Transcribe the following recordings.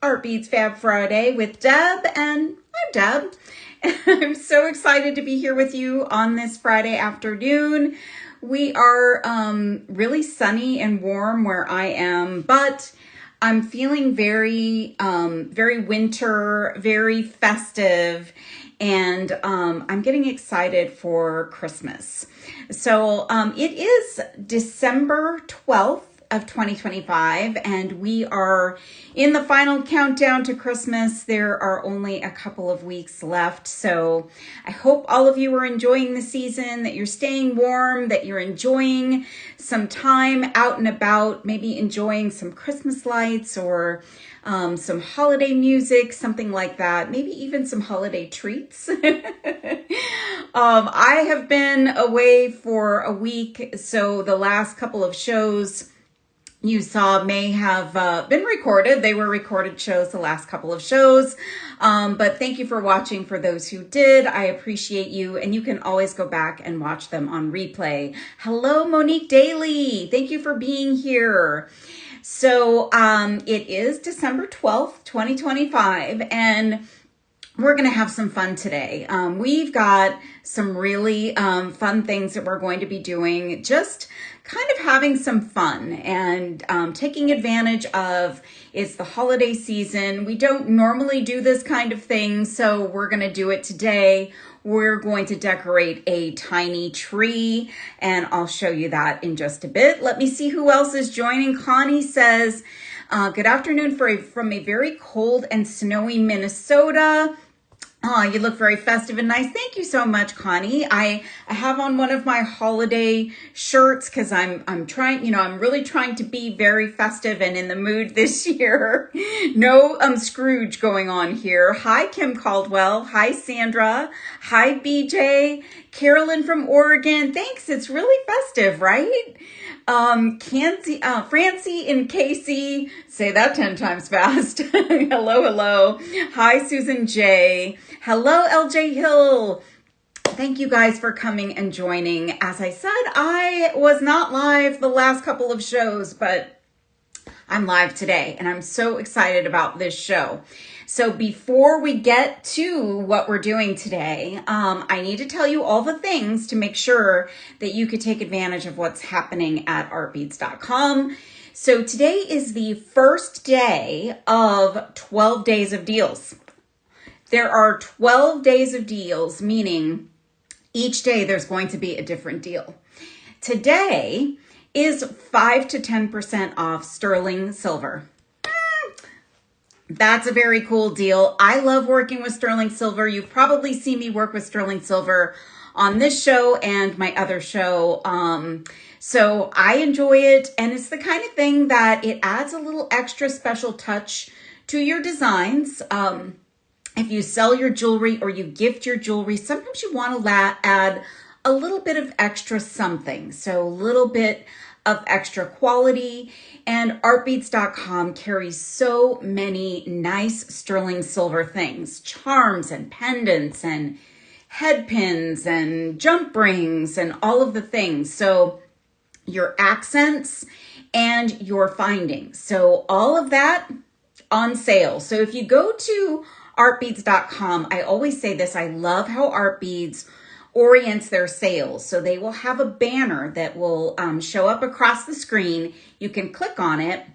Artbeads Fab Friday with Deb, and I'm Deb. I'm so excited to be here with you on this Friday afternoon. We are really sunny and warm where I am, but I'm feeling very winter, very festive, and I'm getting excited for Christmas. So it is December 12th of 2025, and we are in the final countdown to Christmas. There are only a couple of weeks left, so I hope all of you are enjoying the season, that you're staying warm, that you're enjoying some time out and about, maybe enjoying some Christmas lights or some holiday music, something like that, maybe even some holiday treats. I have been away for a week, so the last couple of shows you saw may have been recorded. They were recorded shows, the last couple of shows. But thank you for watching for those who did. I appreciate you. And you can always go back and watch them on replay. Hello, Monique Daly. Thank you for being here. So it is December 12th, 2025. And we're going to have some fun today. We've got some really fun things that we're going to be doing, just kind of having some fun and taking advantage of it's the holiday season. We don't normally do this kind of thing, so we're going to do it today. We're going to decorate a tiny tree, and I'll show you that in just a bit. Let me see who else is joining. Connie says, good afternoon from a very cold and snowy Minnesota. Oh, you look very festive and nice. Thank you so much, Connie. I have on one of my holiday shirts because I'm trying, I'm really trying to be very festive and in the mood this year. No Scrooge going on here. Hi, Kim Caldwell. Hi, Sandra. Hi, BJ. Carolyn from Oregon. Thanks. It's really festive, right? Francie and Casey, say that 10 times fast. Hello. Hi, Susan J. Hello, LJ Hill. Thank you guys for coming and joining. As I said, I was not live the last couple of shows, but I'm live today, and I'm so excited about this show. So before we get to what we're doing today, I need to tell you all the things to make sure that you could take advantage of what's happening at artbeads.com. So today is the first day of 12 days of deals. There are 12 days of deals, meaning each day there's going to be a different deal. Today is 5 to 10% off sterling silver. That's a very cool deal. I love working with sterling silver. You've probably seen me work with sterling silver on this show and my other show. So I enjoy it, and it's the kind of thing that it adds a little extra special touch to your designs. If you sell your jewelry or you gift your jewelry, sometimes you want to add a little bit of extra something. So a little bit of extra quality, and artbeads.com carries so many nice sterling silver things, charms and pendants and head pins and jump rings and all of the things. So your accents and your findings. So all of that on sale. So if you go to artbeads.com, I always say this, I love how Artbeads orients their sales. So they will have a banner that will show up across the screen. You can click on it,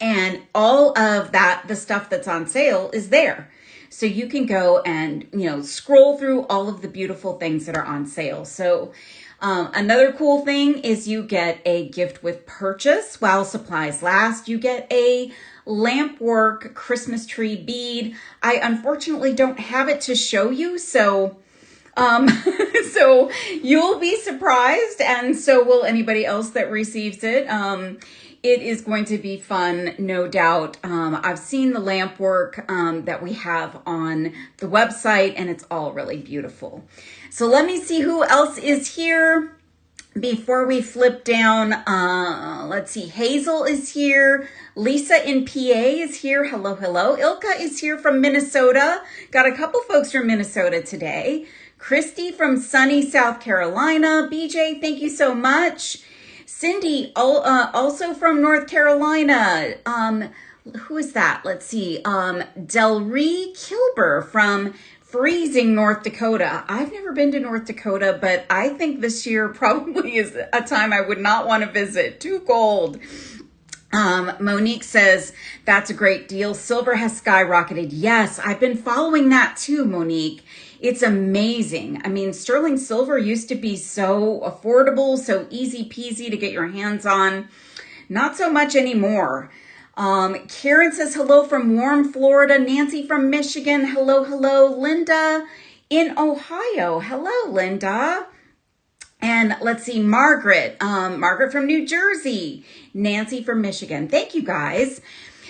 and all of that, the stuff that's on sale is there. So you can go and, scroll through all of the beautiful things that are on sale. So another cool thing is you get a gift with purchase while supplies last. You get a lamp work Christmas tree bead. I unfortunately don't have it to show you, so so you'll be surprised, and so will anybody else that receives it. It is going to be fun, no doubt. I've seen the lamp work that we have on the website, and it's all really beautiful. So let me see who else is here before we flip down. Let's see, Hazel is here. Lisa in PA is here. Hello. Ilka is here from Minnesota. Got a couple folks from Minnesota today. Christy from sunny South Carolina. BJ, thank you so much. Cindy, also from North Carolina. who is that? Let's see. Delree Kilber from freezing North Dakota. I've never been to North Dakota, but I think this year probably is a time I would not want to visit. Too cold. Monique says, that's a great deal. Silver has skyrocketed. Yes, I've been following that too, Monique. It's amazing. I mean, sterling silver used to be so affordable, so easy peasy to get your hands on. Not so much anymore. Karen says, hello from warm Florida. Nancy from Michigan. Hello, hello. Linda in Ohio. Hello, Linda. And let's see, Margaret from New Jersey, Nancy from Michigan. Thank you guys.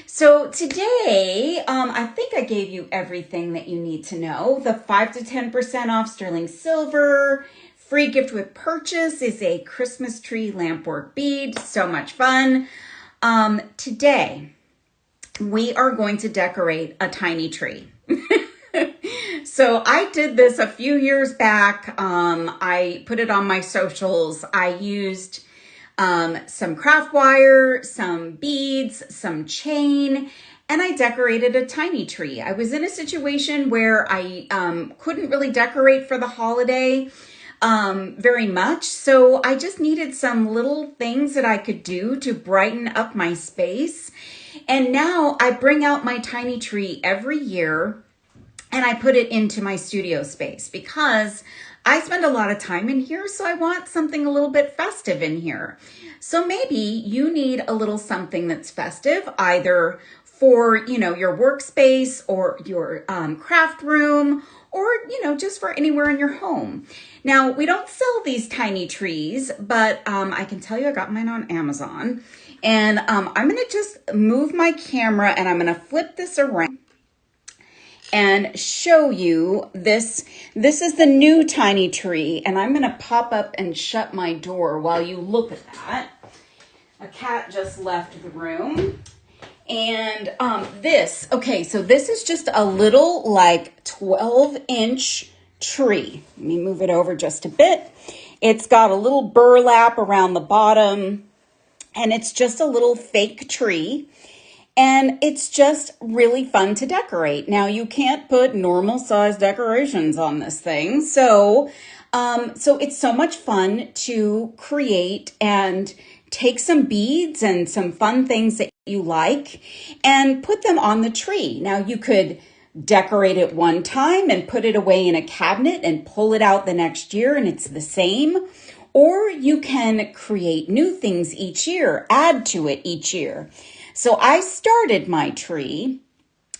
So today, I think I gave you everything that you need to know. The 5 to 10% off sterling silver. Free gift with purchase is a Christmas tree lampwork bead. So much fun. Today, we are going to decorate a tiny tree. So I did this a few years back. I put it on my socials. I used some craft wire, some beads, some chain, and I decorated a tiny tree. I was in a situation where I couldn't really decorate for the holiday very much. So I just needed some little things that I could do to brighten up my space. And now I bring out my tiny tree every year and I put it into my studio space because I spend a lot of time in here, so I want something a little bit festive in here. So maybe you need a little something that's festive, either for, your workspace or your craft room, or, just for anywhere in your home. Now, we don't sell these tiny trees, but I can tell you I got mine on Amazon. And I'm going to just move my camera and I'm going to flip this around and show you this. This is the new tiny tree, and I'm going to pop up and shut my door while you look at that. A cat just left the room. And so this is just a little 12-inch tree. Let me move it over just a bit. It's got a little burlap around the bottom, and it's just a little fake tree. And it's just really fun to decorate. Now, you can't put normal size decorations on this thing. So it's so much fun to create and take some beads and some fun things that you like and put them on the tree. Now, you could decorate it one time and put it away in a cabinet and pull it out the next year and it's the same. Or you can create new things each year, add to it each year. So I started my tree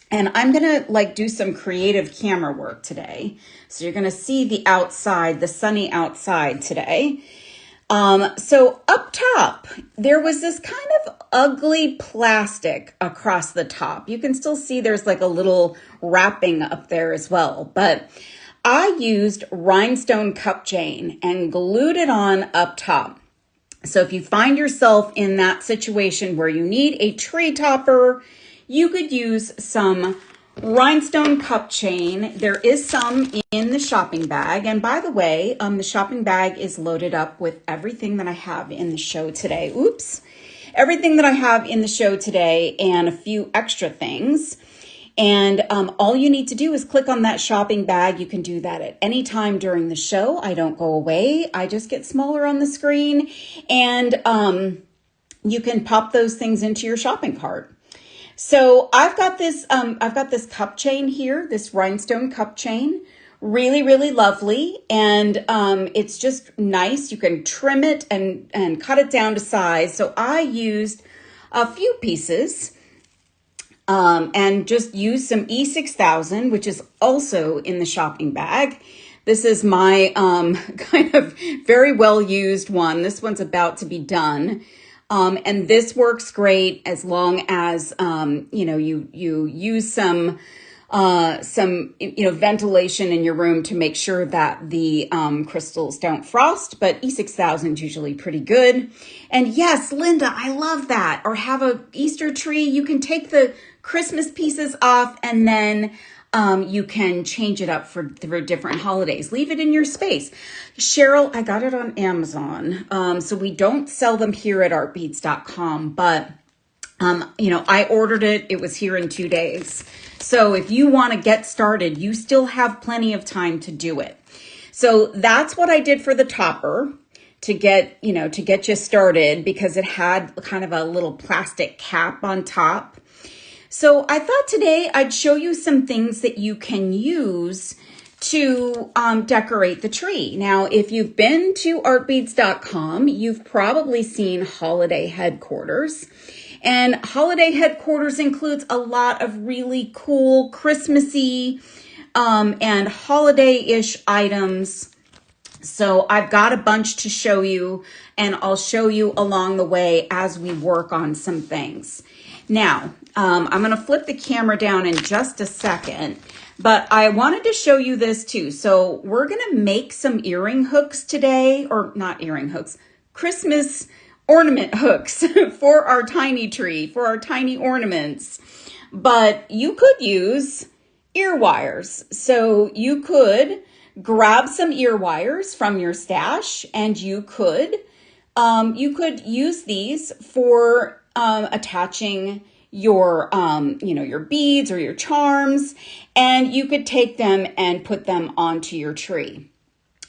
and I'm going to do some creative camera work today. So you're going to see the outside, the sunny outside today. So up top, there was this kind of ugly plastic across the top. You can still see there's a little wrapping up there as well, but I used rhinestone cup chain and glued it on up top. So if you find yourself in that situation where you need a tree topper, you could use some rhinestone cup chain. There is some in the shopping bag. And by the way, the shopping bag is loaded up with everything that I have in the show today. Everything that I have in the show today and a few extra things. And all you need to do is click on that shopping bag. You can do that at any time during the show. I don't go away. I just get smaller on the screen. And you can pop those things into your shopping cart. So I've got this cup chain here, this rhinestone cup chain. Really, really lovely. And it's just nice. You can trim it and cut it down to size. So I used a few pieces. And just use some E6000, which is also in the shopping bag. This is my kind of very well used one. This one's about to be done. And this works great as long as, you use some ventilation in your room to make sure that the crystals don't frost, but E6000 is usually pretty good. And yes, Linda, I love that. Or have a Easter tree. You can take the Christmas pieces off and then you can change it up for different holidays. Leave it in your space. Cheryl, I got it on Amazon. So we don't sell them here at artbeads.com, but You know, I ordered it. It was here in 2 days. So if you want to get started, you still have plenty of time to do it. So that's what I did for the topper to get, you know, to get you started, because it had kind of a little plastic cap on top. So I thought today I'd show you some things that you can use to decorate the tree. Now, if you've been to artbeads.com, you've probably seen holiday headquarters. And holiday headquarters includes a lot of really cool Christmassy and holiday-ish items. So I've got a bunch to show you, and I'll show you along the way as we work on some things. Now, I'm going to flip the camera down in just a second, but I wanted to show you this too. So we're going to make some earring hooks today, or not earring hooks, Christmas ornament hooks for our tiny tree, for our tiny ornaments. But you could use ear wires. So you could grab some ear wires from your stash, and you could use these for attaching your you know, your beads or your charms, and you could take them and put them onto your tree.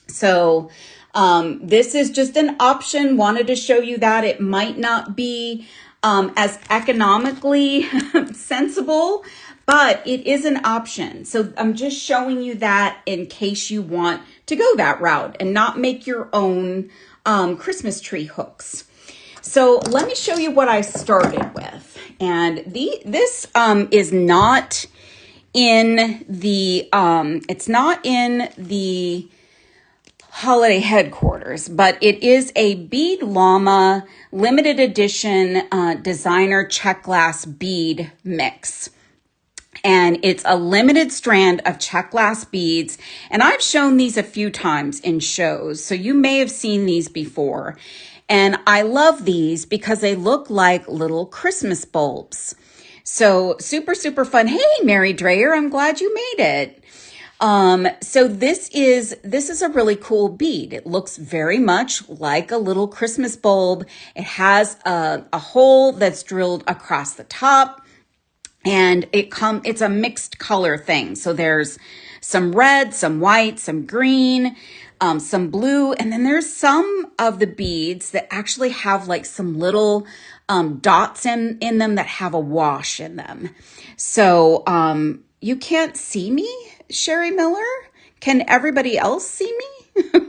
So this is just an option. Wanted to show you that it might not be as economically sensible, but it is an option. So I'm just showing you that in case you want to go that route and not make your own Christmas tree hooks. So let me show you what I started with. And this is not in the, it's not in the holiday headquarters, but it is a Bead Llama limited edition designer check glass bead mix. And it's a limited strand of check glass beads. And I've shown these a few times in shows, so you may have seen these before. And I love these because they look like little Christmas bulbs. So super, super fun. Hey, Mary Dreyer, I'm glad you made it. So this is a really cool bead. It looks very much like a little Christmas bulb. It has a hole that's drilled across the top, and it's a mixed color thing. So there's some red, some white, some green, some blue, and then there's some of the beads that actually have like some little dots in them that have a wash in them. So you can't see me, Sherry Miller? Can everybody else see me?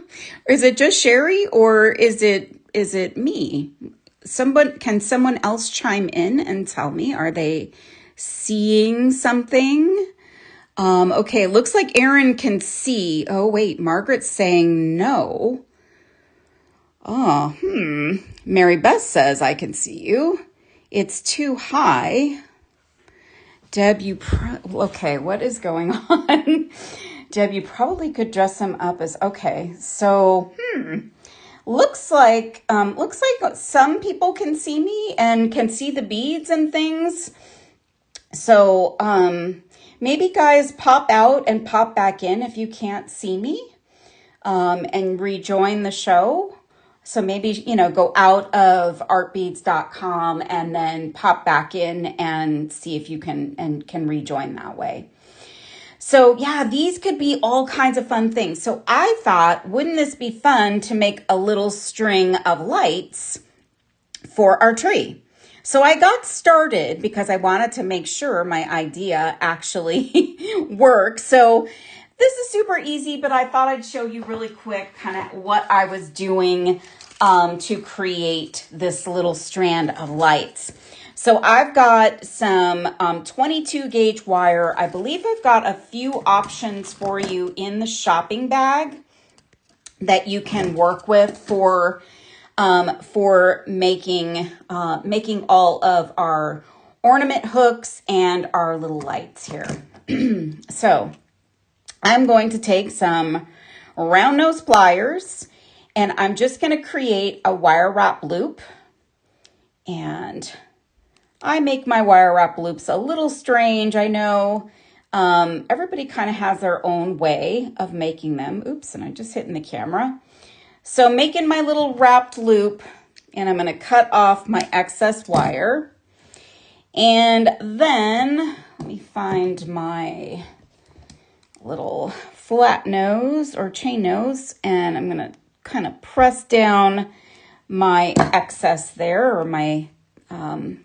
Is it just Sherry, or is it me? Can someone else chime in and tell me, are they seeing something? Okay, looks like Aaron can see. Oh, wait, Margaret's saying no. Oh, Mary Beth says I can see you. It's too high. Deb, okay, what is going on? Deb, you probably could dress them up as, okay, so, looks like some people can see me and can see the beads and things. So, maybe guys pop out and pop back in if you can't see me, and rejoin the show. So maybe, you know, go out of artbeads.com and then pop back in and see if you can rejoin that way. So yeah, these could be all kinds of fun things. So I thought, wouldn't this be fun to make a little string of lights for our tree? So I got started because I wanted to make sure my idea actually works. So this is super easy, but I thought I'd show you really quick kind of what I was doing to create this little strand of lights. So I've got some 22 gauge wire. I believe I've got a few options for you in the shopping bag that you can work with for making all of our ornament hooks and our little lights here. So I'm going to take some round nose pliers, and I'm just going to create a wire wrap loop. And I make my wire wrap loops a little strange, I know. Everybody kind of has their own way of making them. Oops, and I just hit in the camera. So making my little wrapped loop, and I'm going to cut off my excess wire. And then let me find my little flat nose or chain nose, and I'm going to kind of press down my excess there, or my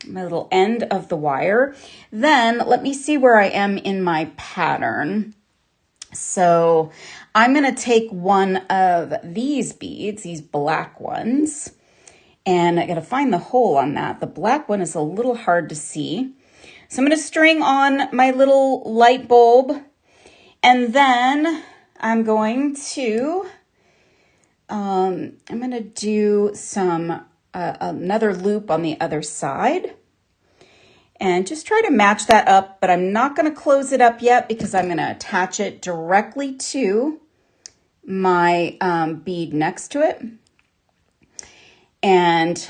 little end of the wire. Then let me see where I am in my pattern. So I'm going to take one of these beads, these black ones, and I got to find the hole on that. The black one is a little hard to see. So I'm going to string on my little light bulb, and then I'm going to do some another loop on the other side, and just try to match that up, but I'm not going to close it up yet because I'm going to attach it directly to my bead next to it. And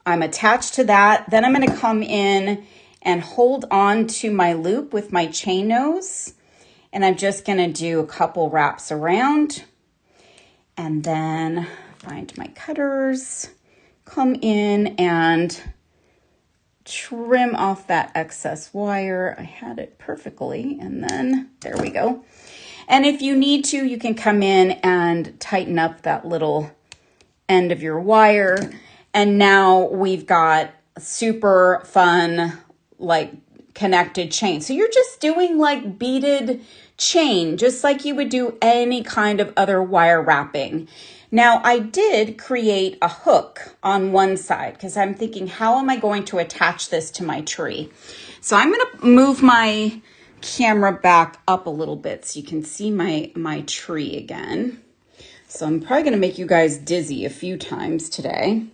I'm attached to that. Then I'm going to come in and hold on to my loop with my chain nose. And I'm just going to do a couple wraps around. And then find my cutters, come in and trim off that excess wire. I had it perfectly, and then there we go. And if you need to, you can come in and tighten up that little end of your wire. And now we've got a super fun, like, connected chain. So you're just doing like beaded chain, just like you would do any kind of other wire wrapping. Now, I did create a hook on one side because I'm thinking, how am I going to attach this to my tree? So I'm going to move my camera back up a little bit so you can see my tree again. So I'm probably going to make you guys dizzy a few times today.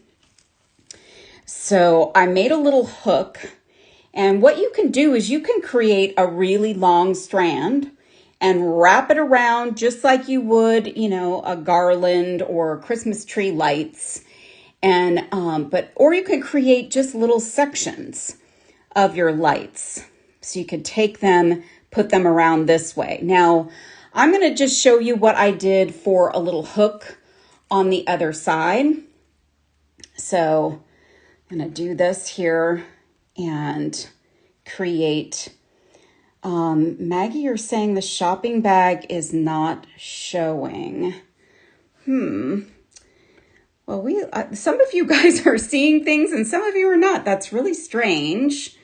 So I made a little hook, and what you can do is you can create a really long strand and wrap it around just like you would, you know, a garland or Christmas tree lights. And, or you could create just little sections of your lights. So you could take them, put them around this way. Now, I'm going to just show you what I did for a little hook on the other side. So I'm going to do this here and create. Maggie, you're saying the shopping bag is not showing. Well, some of you guys are seeing things and some of you are not. That's really strange.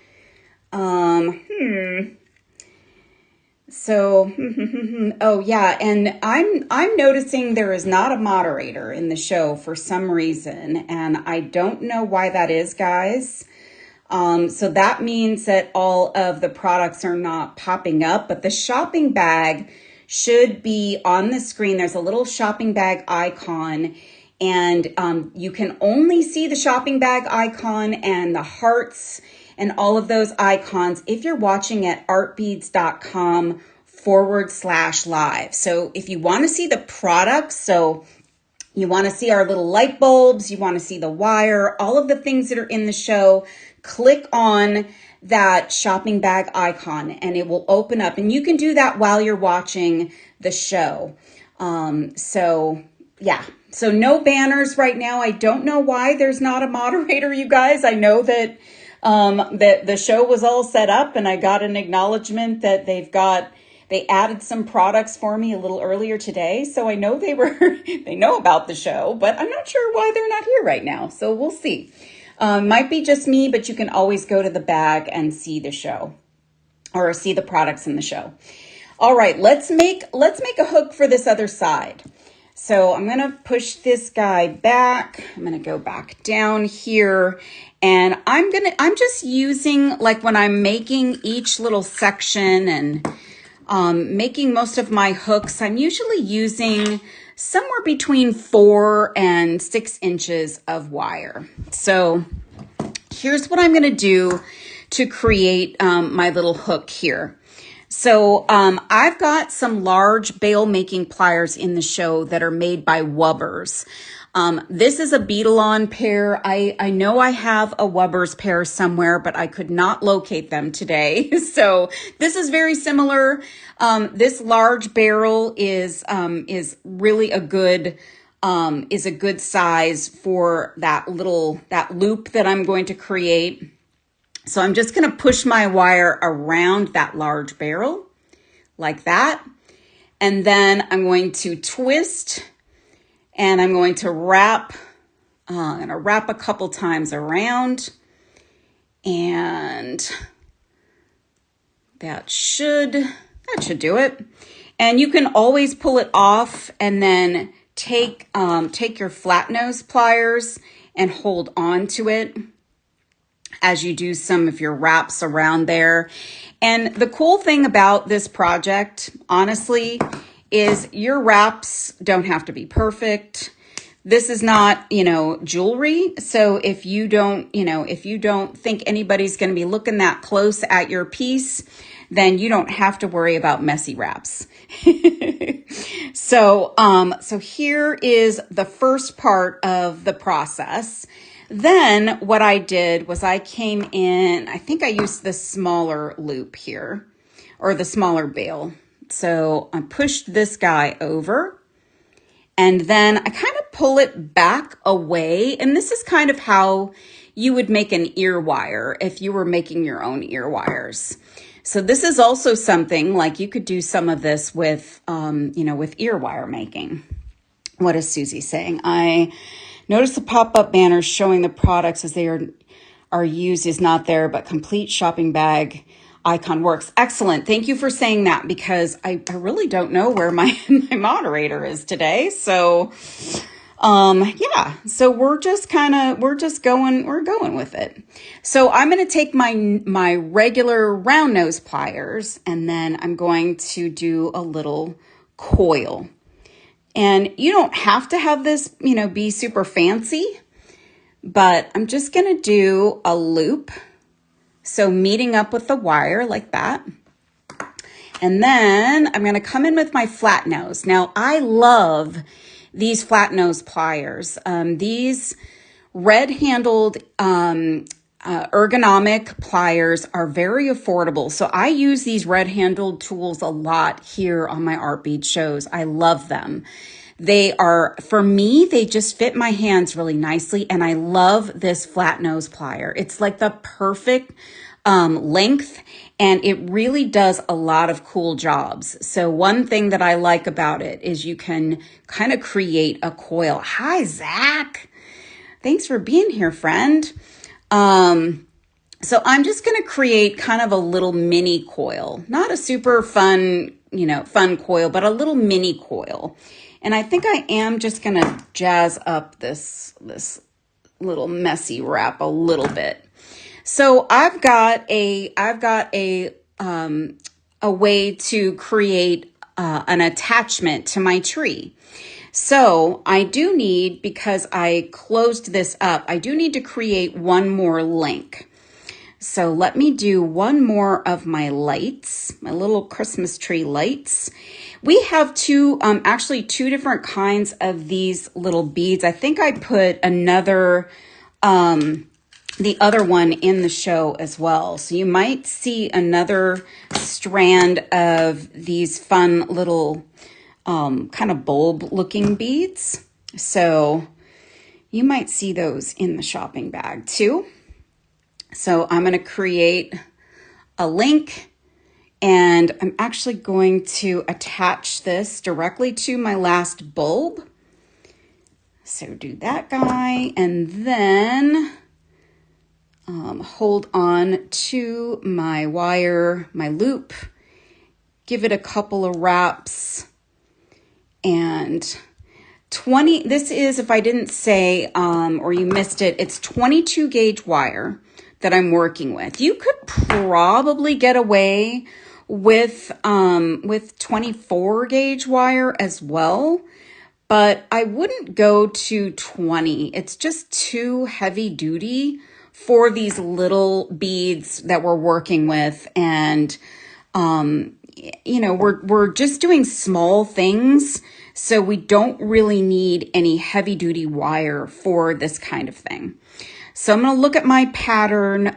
So, oh yeah, and I'm noticing there is not a moderator in the show for some reason, and I don't know why that is, guys. So that means that all of the products are not popping up, but the shopping bag should be on the screen. There's a little shopping bag icon, and you can only see the shopping bag icon and the hearts and all of those icons if you're watching at artbeads.com/live. So if you want to see the products, so you want to see our little light bulbs, you want to see the wire, all of the things that are in the show, click on that shopping bag icon and it will open up. And you can do that while you're watching the show. So no banners right now. I don't know why there's not a moderator, you guys. I know that that the show was all set up, and I got an acknowledgement that they added some products for me a little earlier today. So I know they know about the show, but I'm not sure why they're not here right now. So we'll see. Might be just me, but you can always go to the bag and see the show or see the products in the show. All right, let's make a hook for this other side. So I'm going to push this guy back. I'm going to go back down here, and I'm just using, like, when I'm making each little section and making most of my hooks, I'm usually using somewhere between 4 and 6 inches of wire. So here's what I'm going to do to create my little hook here. So I've got some large bail making pliers in the show that are made by Wubbers. This is a Beadalon pair. I know I have a Wubbers pair somewhere, but I could not locate them today. So this is very similar. This large barrel is really a good size for that loop that I'm going to create. So I'm just going to push my wire around that large barrel like that. And then I'm going to twist and I'm going to wrap. I'm going to wrap a couple times around, and that should do it. And you can always pull it off and then take your flat nose pliers and hold on to it as you do some of your wraps around there. And the cool thing about this project, honestly, is your wraps don't have to be perfect. This is not, jewelry. So if you don't think anybody's going to be looking that close at your piece, then you don't have to worry about messy wraps. So here is the first part of the process. Then what I did was I came in, I think I used the smaller loop here, or the smaller bail. So I pushed this guy over, and then I kind of pull it back away. And this is kind of how you would make an ear wire if you were making your own ear wires. So this is also something like you could do some of this with, with ear wire making. What is Susie saying? I noticed the pop-up banners showing the products as they are used is not there, but complete shopping bag icon works. Excellent. Thank you for saying that, because I really don't know where my moderator is today. So, yeah, so we're going with it. So I'm going to take my regular round nose pliers, and then I'm going to do a little coil. And you don't have to have this, be super fancy, but I'm just going to do a loop. So meeting up with the wire like that. And then I'm going to come in with my flat nose. Now, I love these flat nose pliers. These red-handled ergonomic pliers are very affordable. So I use these red-handled tools a lot here on my art bead shows. I love them. They are, for me, they just fit my hands really nicely. And I love this flat nose plier. It's like the perfect length, and it really does a lot of cool jobs. So one thing that I like about it is you can kind of create a coil. Hi, Zach. Thanks for being here, friend. So I'm just going to create kind of a little mini coil, not a super fun coil, but a little mini coil. And I think I am just going to jazz up this little messy wrap a little bit. So I've got a way to create an attachment to my tree. So I do need, because I closed this up, I do need to create one more link. So let me do one more of my lights, my little Christmas tree lights. We have actually two different kinds of these little beads. I think I put the other one in the show as well. So you might see another strand of these fun little kind of bulb looking beads. So you might see those in the shopping bag too. So I'm going to create a link, and I'm actually going to attach this directly to my last bulb. So do that guy, and then hold on to my wire, my loop, give it a couple of wraps, and this is, if I didn't say, or you missed it, it's 22 gauge wire that I'm working with. You could probably get away with 24 gauge wire as well, but I wouldn't go to 20. It's just too heavy duty for these little beads that we're working with. And, we're just doing small things. So we don't really need any heavy duty wire for this kind of thing. So I'm going to look at my pattern.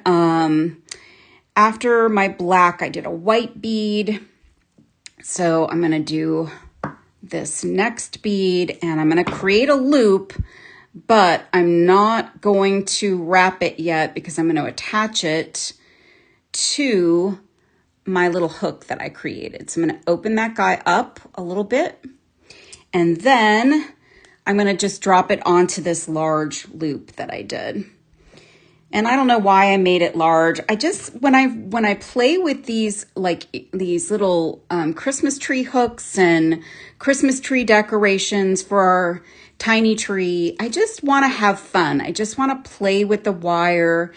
After my black, I did a white bead. So I'm going to do this next bead, and I'm going to create a loop, but I'm not going to wrap it yet because I'm going to attach it to my little hook that I created. So I'm going to open that guy up a little bit, and then I'm going to just drop it onto this large loop that I did. And I don't know why I made it large. I just, when I play with these, like these little Christmas tree hooks and Christmas tree decorations for our tiny tree, I just want to have fun. I just want to play with the wire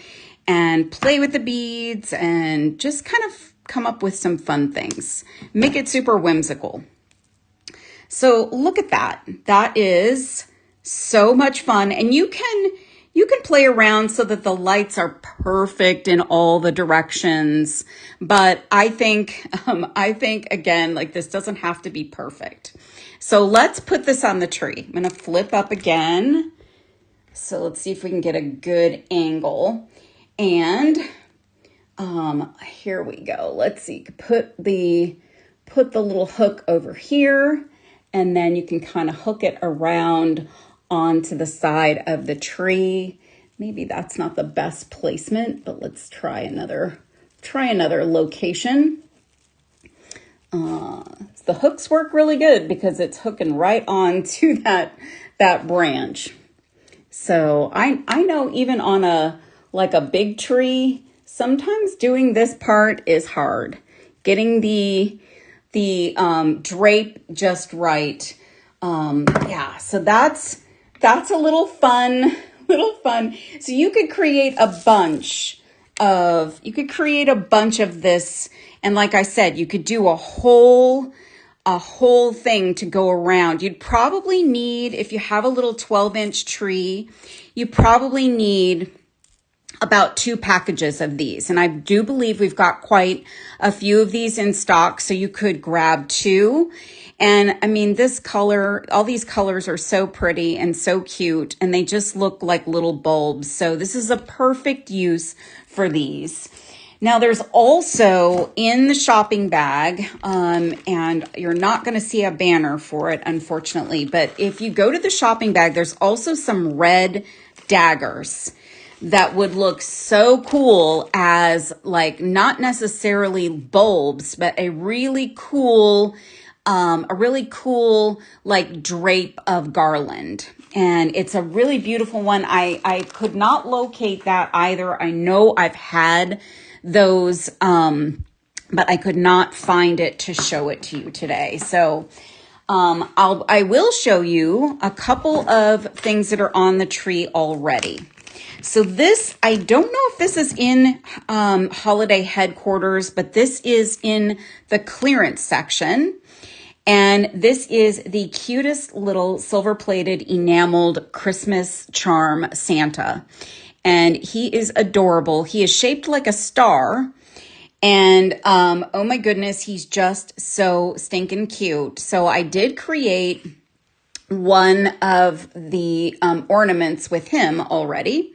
and play with the beads and just kind of come up with some fun things. Make it super whimsical. So look at that. That is so much fun. And you can play around so that the lights are perfect in all the directions. But I think again, like this doesn't have to be perfect. So let's put this on the tree. I'm going to flip up again. So let's see if we can get a good angle. And here we go. Let's see. Put the little hook over here, and then you can kind of hook it around onto the side of the tree. Maybe that's not the best placement, but let's try another location. The hooks work really good because it's hooking right onto that branch. So I know even on a big tree, sometimes doing this part is hard. Getting the drape just right. Yeah, so that's a little fun. So you could create a bunch of this, and like I said, you could do a whole thing to go around. You'd probably need, if you have a little 12-inch tree, you probably need about 2 packages of these. And I do believe we've got quite a few of these in stock, so you could grab 2. And I mean, this color, all these colors are so pretty and so cute, and they just look like little bulbs. So this is a perfect use for these. Now there's also in the shopping bag, and you're not going to see a banner for it, unfortunately, but if you go to the shopping bag, there's also some red daggers that would look so cool as, like, not necessarily bulbs, but a really cool like drape of garland. And it's a really beautiful one. I could not locate that either. I know I've had those, but I could not find it to show it to you today. So I will show you a couple of things that are on the tree already. So this, I don't know if this is in holiday headquarters, but this is in the clearance section. And this is the cutest little silver-plated enameled Christmas charm Santa. And he is adorable. He is shaped like a star. And oh my goodness, he's just so stinking cute. So I did create one of the ornaments with him already.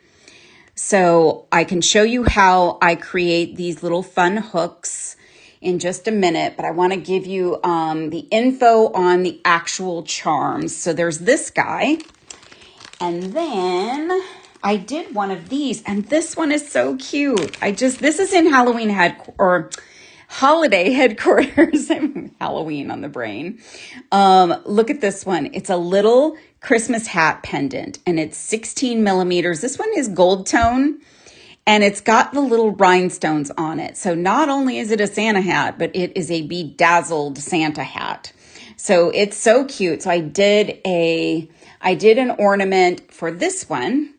So I can show you how I create these little fun hooks in just a minute, but I want to give you the info on the actual charms. So there's this guy, and then I did one of these, and this one is so cute. This is in holiday headquarters. Halloween on the brain. Look at this one. It's a little Christmas hat pendant, and it's 16 millimeters. This one is gold tone, and it's got the little rhinestones on it. So not only is it a Santa hat, but it is a bedazzled Santa hat. So it's so cute. So I did an ornament for this one,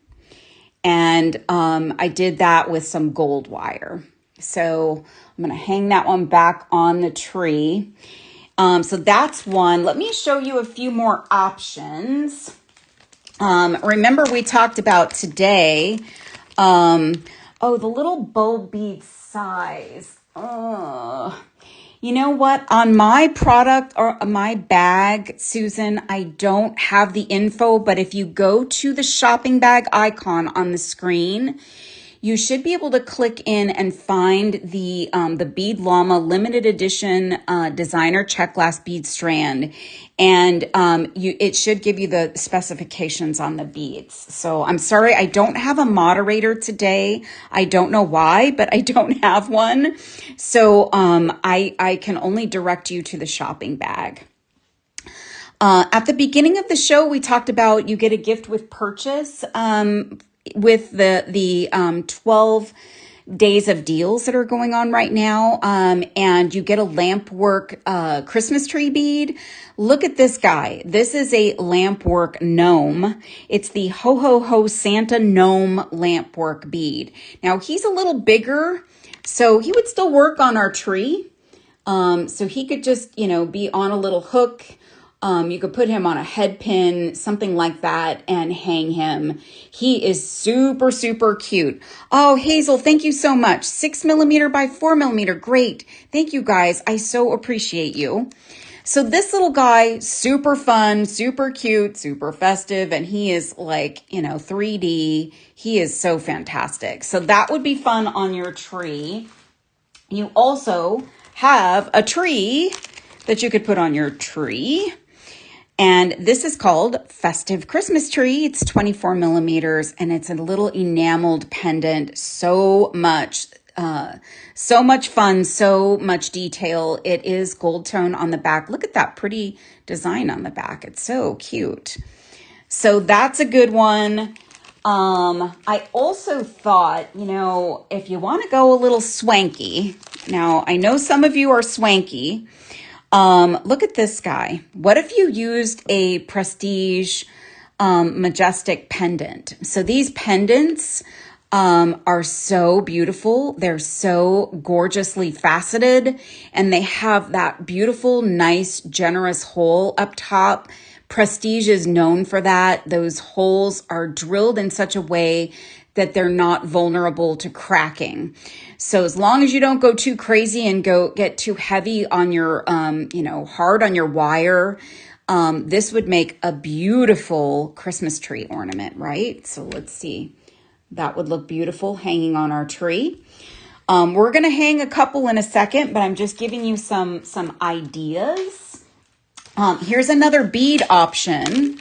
and I did that with some gold wire. So I'm going to hang that one back on the tree. So that's one. Let me show you a few more options. Remember we talked about today, the little bulb bead size. You know what? On my product or my bag, Susan, I don't have the info, but if you go to the shopping bag icon on the screen, you should be able to click in and find the Bead Llama limited edition designer check glass bead strand. And it should give you the specifications on the beads. So I'm sorry, I don't have a moderator today. I don't know why, but I don't have one. So I can only direct you to the shopping bag. At the beginning of the show, we talked about you get a gift with purchase with the 12 days of deals that are going on right now. And you get a lamp work Christmas tree bead. Look at this guy. This is a lamp work gnome. It's the Ho Ho Ho Santa gnome lamp work bead. Now he's a little bigger, so he would still work on our tree. So he could just, be on a little hook. You could put him on a head pin, something like that, and hang him. He is super, super cute. Oh, Hazel, thank you so much. 6mm by 4mm. Great. Thank you, guys. I so appreciate you. So this little guy, super fun, super cute, super festive, and he is like, 3D. He is so fantastic. So that would be fun on your tree. You also have a tree that you could put on your tree. And this is called Festive Christmas Tree. It's 24mm and it's a little enameled pendant. So much fun, so much detail. It is gold tone on the back. Look at that pretty design on the back. It's so cute. So that's a good one. I also thought, if you want to go a little swanky, now I know some of you are swanky. Look at this guy. What if you used a prestige, majestic pendant? So these pendants, are so beautiful. They're so gorgeously faceted and they have that beautiful, nice, generous hole up top. Prestige is known for that. Those holes are drilled in such a way that they're not vulnerable to cracking. So as long as you don't go too crazy and get too heavy on your, hard on your wire, this would make a beautiful Christmas tree ornament, right? So let's see. That would look beautiful hanging on our tree. We're going to hang a couple in a second, but I'm just giving you some ideas. Here's another bead option.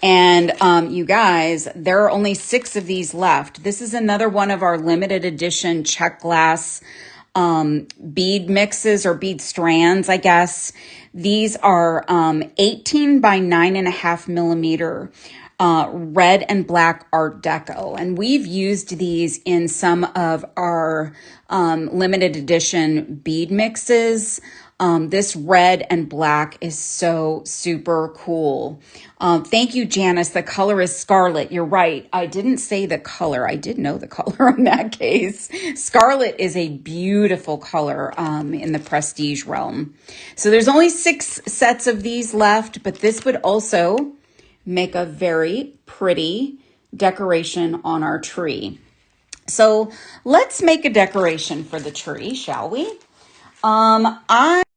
And you guys, there are only 6 of these left. This is another one of our limited edition check glass bead mixes or bead strands, I guess. These are 18 by 9.5mm red and black Art Deco. And we've used these in some of our limited edition bead mixes. This red and black is so super cool. Thank you, Janice. The color is scarlet. You're right. I didn't say the color. I did know the color in that case. Scarlet is a beautiful color in the prestige realm. So there's only 6 sets of these left, but this would also make a very pretty decoration on our tree. So let's make a decoration for the tree, shall we?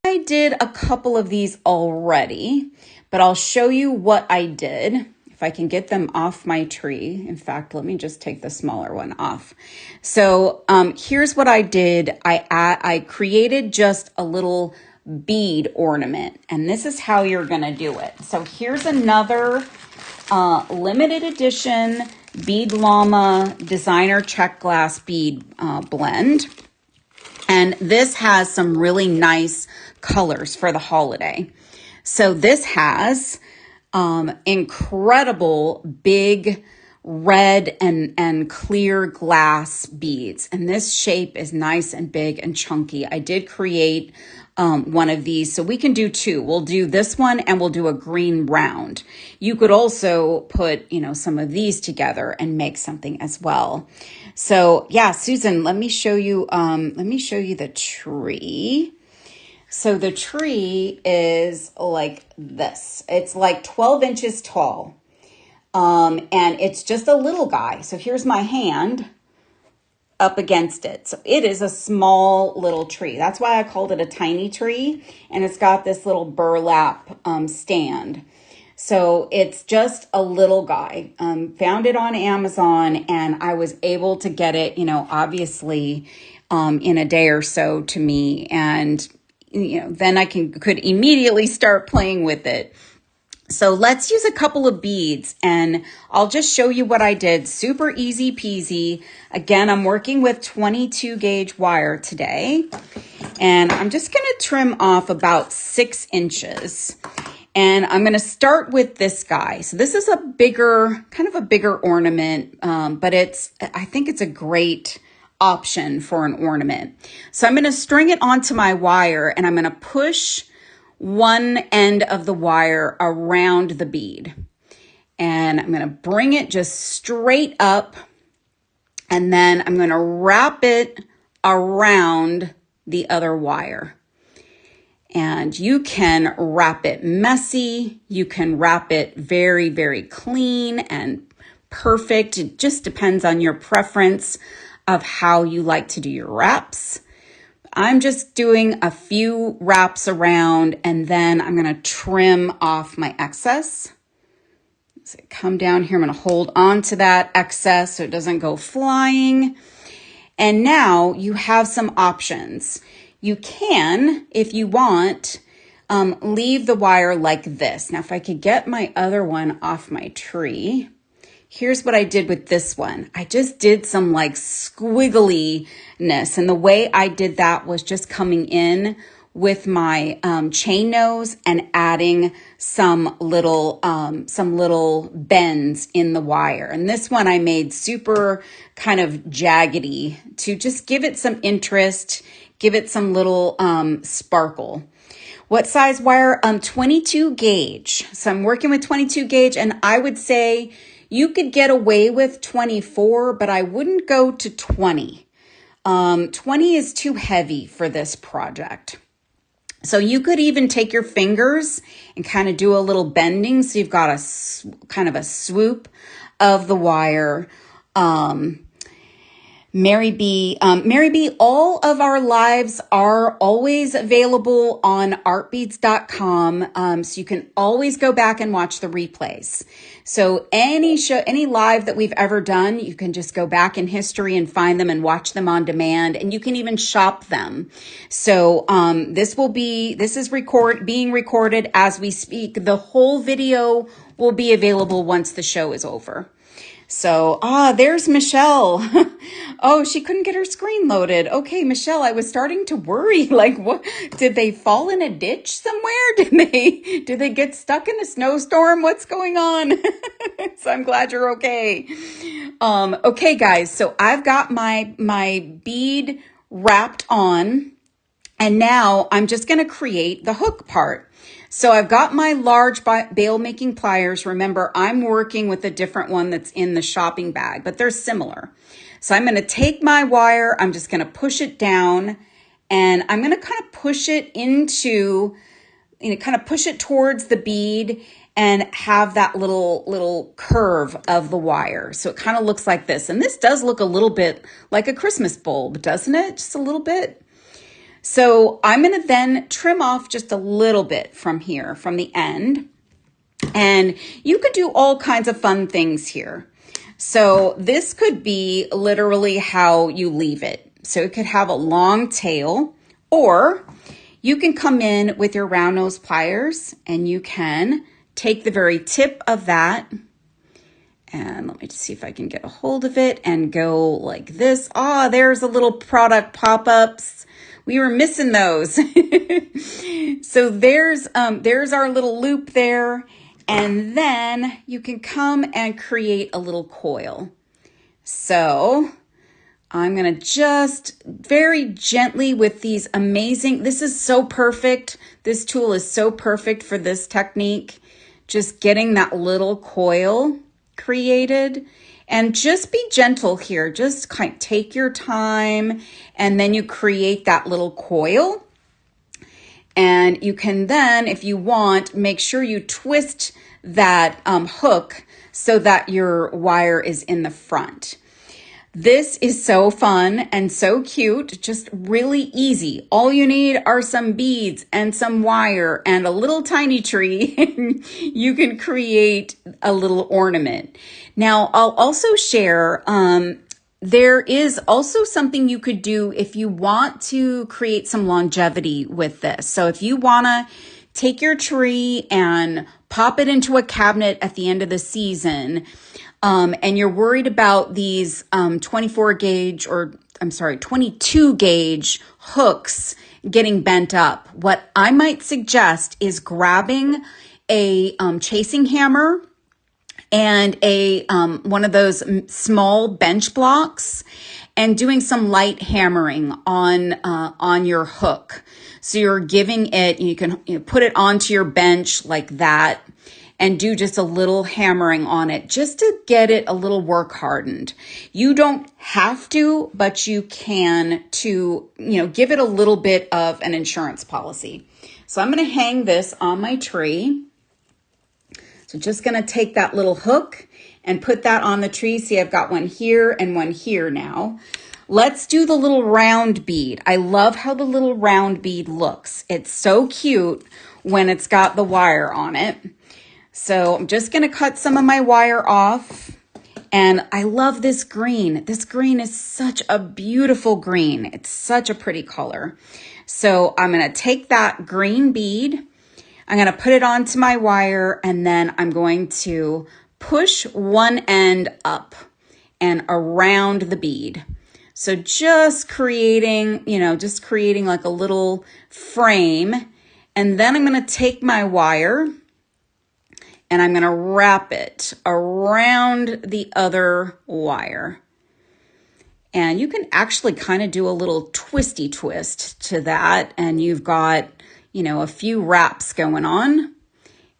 I did a couple of these already, but I'll show you what I did. If I can get them off my tree. In fact, let me just take the smaller one off. So here's what I did. I created just a little bead ornament, and this is how you're going to do it. So here's another limited edition Bead Llama designer check glass bead blend. And this has some really nice colors for the holiday. So this has incredible big red and clear glass beads. And this shape is nice and big and chunky. I did create one of these. So we can do 2. We'll do this one and we'll do a green round. You could also put, some of these together and make something as well. So yeah, Susan, let me show you the tree. So the tree is like this. It's like 12 inches tall. And it's just a little guy. So here's my hand up against it. So it is a small little tree. That's why I called it a tiny tree. And it's got this little burlap stand. So it's just a little guy. Found it on Amazon, and I was able to get it, obviously in a day or so to me. And, then I could immediately start playing with it. So let's use a couple of beads, and I'll just show you what I did. Super easy peasy. Again, I'm working with 22 gauge wire today, and I'm just going to trim off about 6 inches. And I'm going to start with this guy. So this is kind of a bigger ornament, but I think it's a great option for an ornament. So I'm going to string it onto my wire, and I'm going to push one end of the wire around the bead. And I'm going to bring it just straight up, and then I'm going to wrap it around the other wire. And you can wrap it messy. You can wrap it very, very clean and perfect. It just depends on your preference of how you like to do your wraps. I'm just doing a few wraps around, and then I'm going to trim off my excess. So come down here. I'm going to hold on to that excess so it doesn't go flying. And now you have some options. You can, if you want, leave the wire like this. Now, if I could get my other one off my tree, here's what I did with this one. I just did some like squiggliness. And the way I did that was just coming in with my chain nose and adding some little bends in the wire. And this one I made super kind of jaggedy to just give it some interest, give it some little sparkle. What size wire? 22 gauge. So I'm working with 22 gauge, and I would say you could get away with 24, but I wouldn't go to 20. 20 is too heavy for this project. So you could even take your fingers and kind of do a little bending. So you've got kind of a swoop of the wire. Mary B, all of our lives are always available on artbeads.com. So you can always go back and watch the replays. So any live that we've ever done, you can just go back in history and find them and watch them on demand, and you can even shop them. So, this is being recorded as we speak. The whole video will be available once the show is over. So, there's Michelle. Oh, she couldn't get her screen loaded. Okay, Michelle, I was starting to worry. Like, what? Did they fall in a ditch somewhere? Did they get stuck in a snowstorm? What's going on? So I'm glad you're okay. Okay, guys. So I've got my bead wrapped on, and now I'm just going to create the hook part. So I've got my large bail making pliers. Remember, I'm working with a different one that's in the shopping bag, but they're similar. So I'm going to take my wire, I'm just going to push it down, and I'm going to kind of push it push it towards the bead and have that little curve of the wire. So it kind of looks like this. And this does look a little bit like a Christmas bulb, doesn't it? Just a little bit. So I'm going to then trim off just a little bit from here, from the end. And you could do all kinds of fun things here. So this could be literally how you leave it. So it could have a long tail, or you can come in with your round nose pliers and you can take the very tip of that. And let me just see if I can get a hold of it and go like this. There's a little product pop-ups. We were missing those. So there's our little loop there. And then you can come and create a little coil. So I'm going to just very gently with these amazing, this is so perfect. This tool is so perfect for this technique. Just getting that little coil created. And just be gentle here. Just kind of take your time, and then you create that little coil. And you can then, if you want, make sure you twist that hook so that your wire is in the front. This is so fun and so cute, just really easy. All you need are some beads and some wire and a little tiny tree, and you can create a little ornament. Now, I'll also share, there is also something you could do if you want to create some longevity with this. So if you want to take your tree and pop it into a cabinet at the end of the season, and you're worried about these 22 gauge hooks getting bent up, what I might suggest is grabbing a chasing hammer and a one of those small bench blocks and doing some light hammering on your hook. So you're giving it, you can put it onto your bench like that and do just a little hammering on it just to get it a little work hardened. You don't have to, but you can to, give it a little bit of an insurance policy. So I'm going to hang this on my tree. So just going to take that little hook and put that on the tree. See, I've got one here and one here now. Let's do the little round bead. I love how the little round bead looks. It's so cute when it's got the wire on it. So I'm just going to cut some of my wire off. And I love this green. This green is such a beautiful green. It's such a pretty color. So I'm going to take that green bead. I'm going to put it onto my wire, and then I'm going to push one end up and around the bead. So just creating like a little frame. And then I'm going to take my wire and I'm going to wrap it around the other wire. And you can actually kind of do a little twisty twist to that. And you've got, a few wraps going on.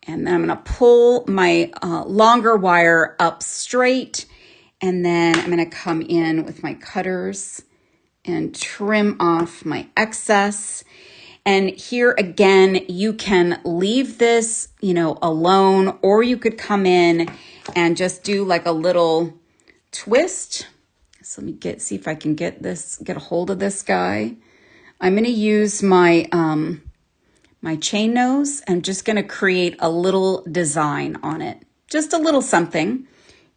And then I'm going to pull my longer wire up straight. And then I'm going to come in with my cutters and trim off my excess. And here again, you can leave this, alone, or you could come in and just do like a little twist. So let me see if I can get a hold of this guy. I'm going to use my chain nose. I'm just going to create a little design on it. Just a little something.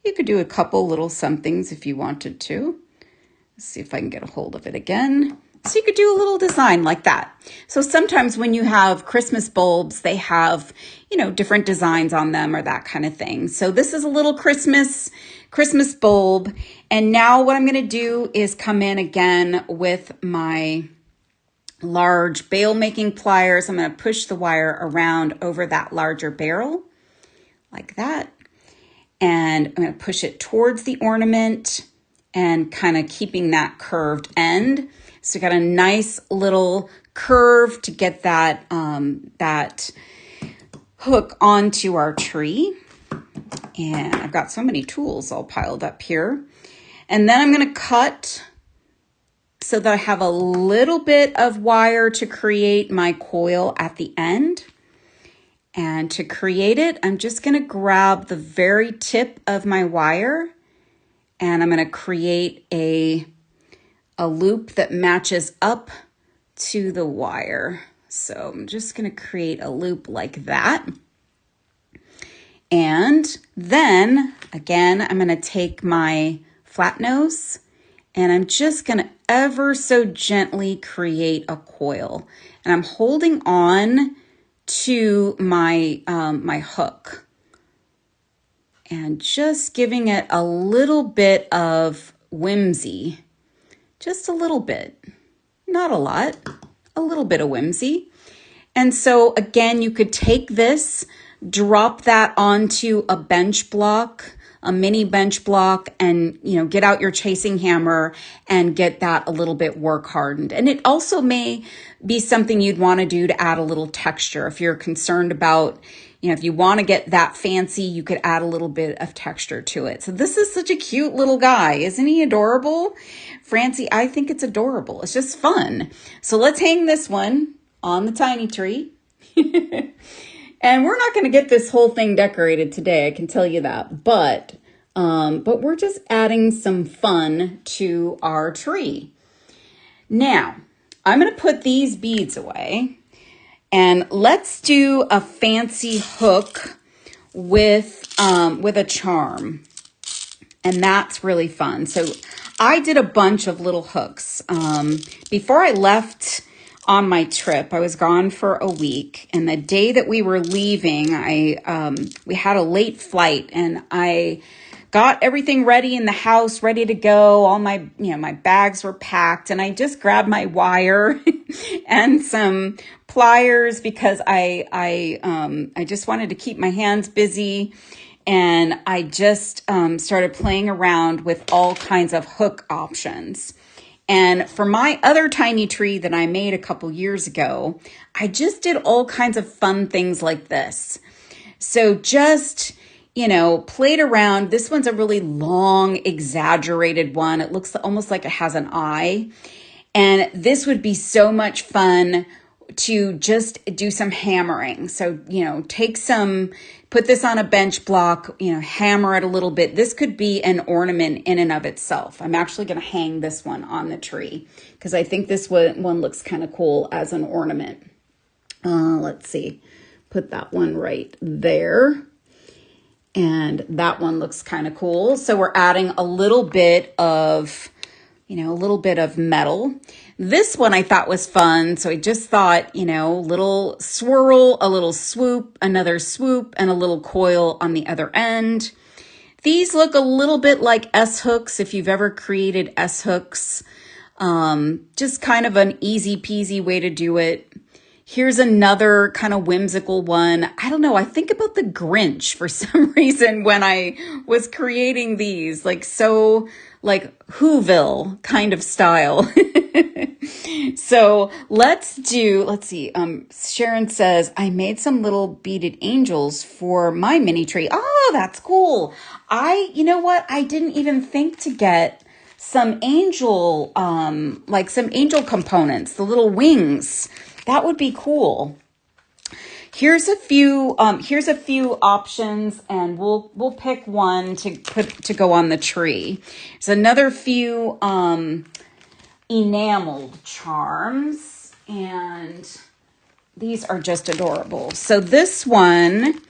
You could do a couple little somethings if you wanted to. Let's see if I can get a hold of it again. So you could do a little design like that. So sometimes when you have Christmas bulbs, they have, different designs on them or that kind of thing. So this is a little Christmas bulb. And now what I'm going to do is come in again with my large bail making pliers. I'm going to push the wire around over that larger barrel like that. And I'm going to push it towards the ornament and kind of keeping that curved end. So we got a nice little curve to get that, that hook onto our tree. And I've got so many tools all piled up here. And then I'm going to cut so that I have a little bit of wire to create my coil at the end. And to create it, I'm just going to grab the very tip of my wire and I'm going to create a loop that matches up to the wire. So I'm just going to create a loop like that. And then again, I'm going to take my flat nose and I'm just going to ever so gently create a coil. And I'm holding on to my, my hook and just giving it a little bit of whimsy, just a little bit, not a lot, a little bit of whimsy. And so again, you could take this, drop that onto a bench block, a mini bench block, and get out your chasing hammer and get that a little bit work hardened. And it also may be something you'd want to do to add a little texture. If you're concerned about, if you want to get that fancy, you could add a little bit of texture to it. So this is such a cute little guy. Isn't he adorable? Francie, I think it's adorable. It's just fun. So let's hang this one on the tiny tree. And we're not going to get this whole thing decorated today, I can tell you that. But But we're just adding some fun to our tree. Now, I'm going to put these beads away, and let's do a fancy hook with a charm. And that's really fun. So I did a bunch of little hooks. Before I left on my trip, I was gone for a week. And the day that we were leaving, we had a late flight, and I got everything ready in the house, ready to go. All my, my bags were packed, and I just grabbed my wire and some pliers because I just wanted to keep my hands busy. And I just started playing around with all kinds of hook options. And for my other tiny tree that I made a couple years ago, I just did all kinds of fun things like this. So just, played around. This one's a really long, exaggerated one. It looks almost like it has an eye. And this would be so much fun to just do some hammering. So, put this on a bench block, hammer it a little bit. This could be an ornament in and of itself. I'm actually going to hang this one on the tree because I think this one looks kind of cool as an ornament. Let's see, put that one right there. And that one looks kind of cool. So we're adding a little bit of, metal. This one I thought was fun. So I just thought, little swirl, a little swoop, another swoop, and a little coil on the other end. These look a little bit like S hooks. If you've ever created S hooks, just kind of an easy peasy way to do it. Here's another kind of whimsical one. I don't know. I think about the Grinch for some reason when I was creating these, like Whoville kind of style. So let's see. Sharon says, I made some little beaded angels for my mini tree. Oh, that's cool. You know what? I didn't even think to get some angel, some angel components, the little wings. That would be cool. Here's a few options, and we'll pick one to go on the tree. There's another few enameled charms, and these are just adorable. So this one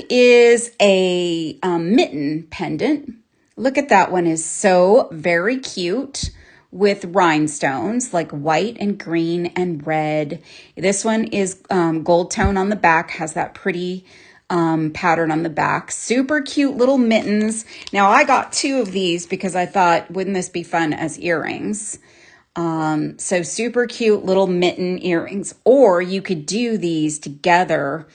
is a mitten pendant. Look at that one, is so very cute, with rhinestones like white and green and red. This one is gold tone on the back, has that pretty pattern on the back. Super cute little mittens. Now I got two of these because I thought, wouldn't this be fun as earrings? So super cute little mitten earrings. Or you could do these together.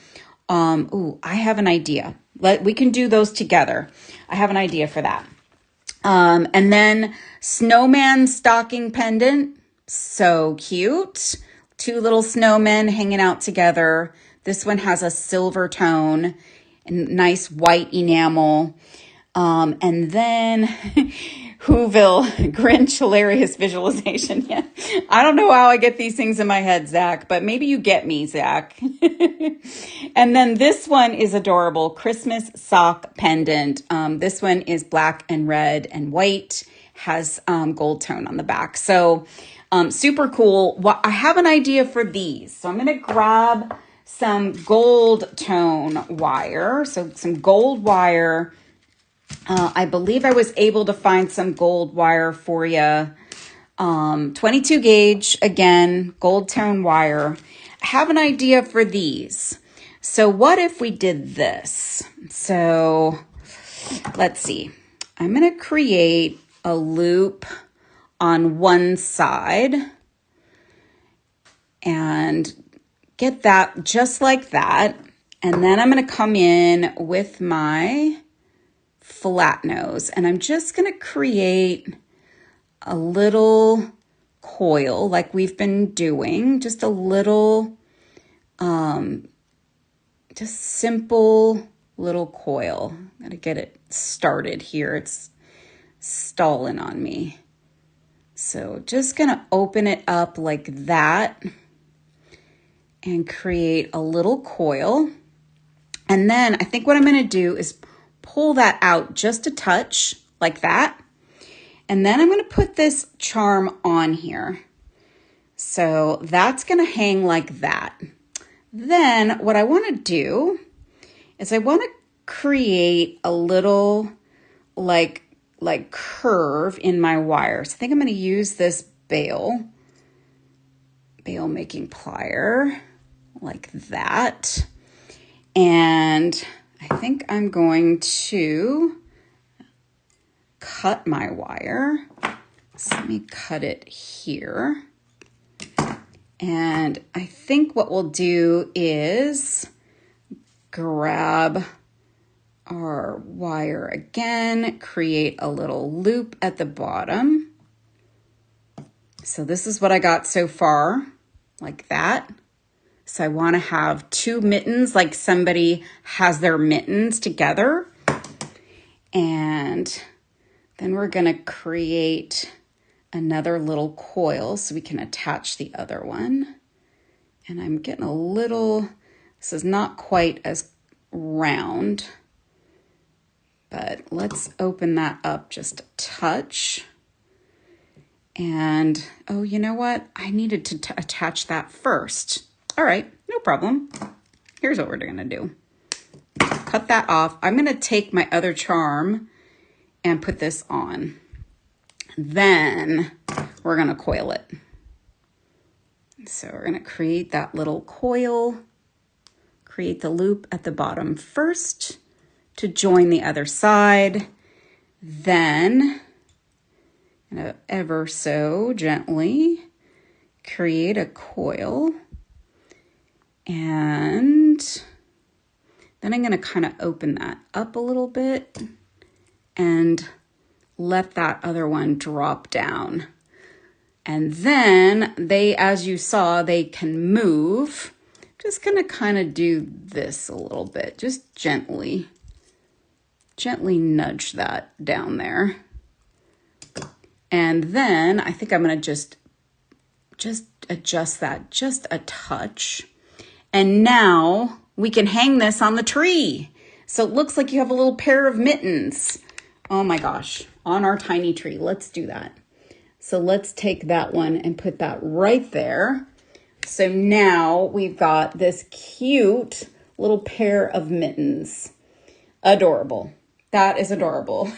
I have an idea. We can do those together. I have an idea for that. And then snowman stocking pendant. So cute. Two little snowmen hanging out together. This one has a silver tone and nice white enamel. And then Whoville, Grinch, hilarious visualization. Yeah. I don't know how I get these things in my head, Zach, but maybe you get me, Zach. And then this one is adorable. Christmas sock pendant. This one is black and red and white, has gold tone on the back. So super cool. Well, I have an idea for these. So I'm going to grab some gold tone wire. So some gold wire. I believe I was able to find some gold wire for you. 22 gauge, again, gold tone wire. I have an idea for these. So what if we did this? So let's see. I'm going to create a loop on one side and get that just like that. And then I'm going to come in with my flat nose, and I'm just going to create a little coil like we've been doing, just a little, just simple little coil. Got to get it started here. It's stalling on me. So just going to open it up like that and create a little coil. And then I think what I'm going to do is pull that out just a touch like that. And then I'm going to put this charm on here. So that's going to hang like that. Then what I want to do is I want to create a little like curve in my wires. I think I'm going to use this bail making plier like that. And I think I'm going to cut my wire. So let me cut it here. And I think what we'll do is grab our wire again, create a little loop at the bottom. So this is what I got so far, like that. So I want to have two mittens, like somebody has their mittens together. And then we're going to create another little coil so we can attach the other one. And I'm getting a little, this is not quite as round, but let's open that up just a touch. And, oh, you know what? I needed to attach that first. All right, no problem. Here's what we're gonna do. Cut that off. I'm gonna take my other charm and put this on. Then we're gonna coil it. So we're gonna create that little coil, create the loop at the bottom first to join the other side. Then, ever so gently, create a coil. And then I'm going to kind of open that up a little bit and let that other one drop down. And then they, as you saw, they can move. Just going to kind of do this a little bit, just gently nudge that down there. And then I think I'm going to just adjust that just a touch. And now we can hang this on the tree. So it looks like you have a little pair of mittens. Oh my gosh, on our tiny tree. Let's do that. So let's take that one and put that right there. So now we've got this cute little pair of mittens. Adorable. That is adorable.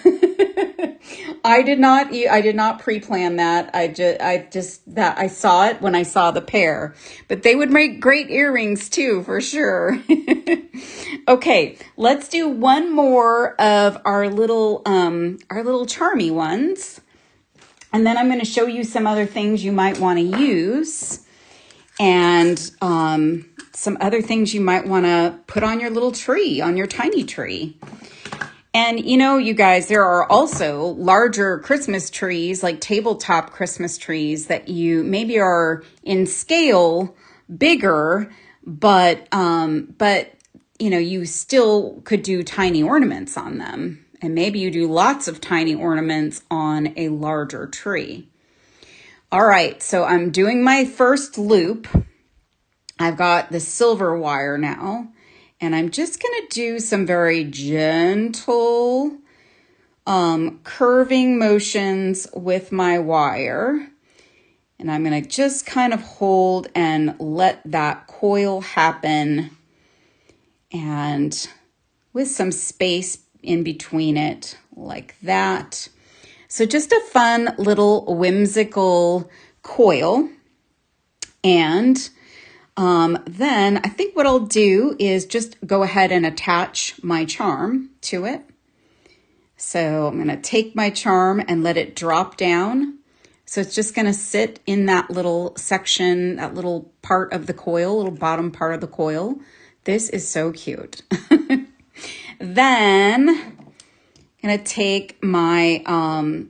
I did not pre-plan that. I saw it when I saw the pair, but they would make great earrings too, for sure. Okay, let's do one more of our little charmy ones. And then I'm going to show you some other things you might want to use and some other things you might want to put on your little tree, on your tiny tree. And you know, you guys, there are also larger Christmas trees, like tabletop Christmas trees that you maybe are in scale bigger, but you know, you still could do tiny ornaments on them. And maybe you do lots of tiny ornaments on a larger tree. All right, so I'm doing my first loop. I've got the silver wire now. And I'm just going to do some very gentle curving motions with my wire. And I'm going to just kind of hold and let that coil happen. And with some space in between it like that. So just a fun little whimsical coil. And then I think what I'll do is just go ahead and attach my charm to it. So I'm going to take my charm and let it drop down. So it's just going to sit in that little section, that little part of the coil, little bottom part of the coil. This is so cute. Then I'm going to take my,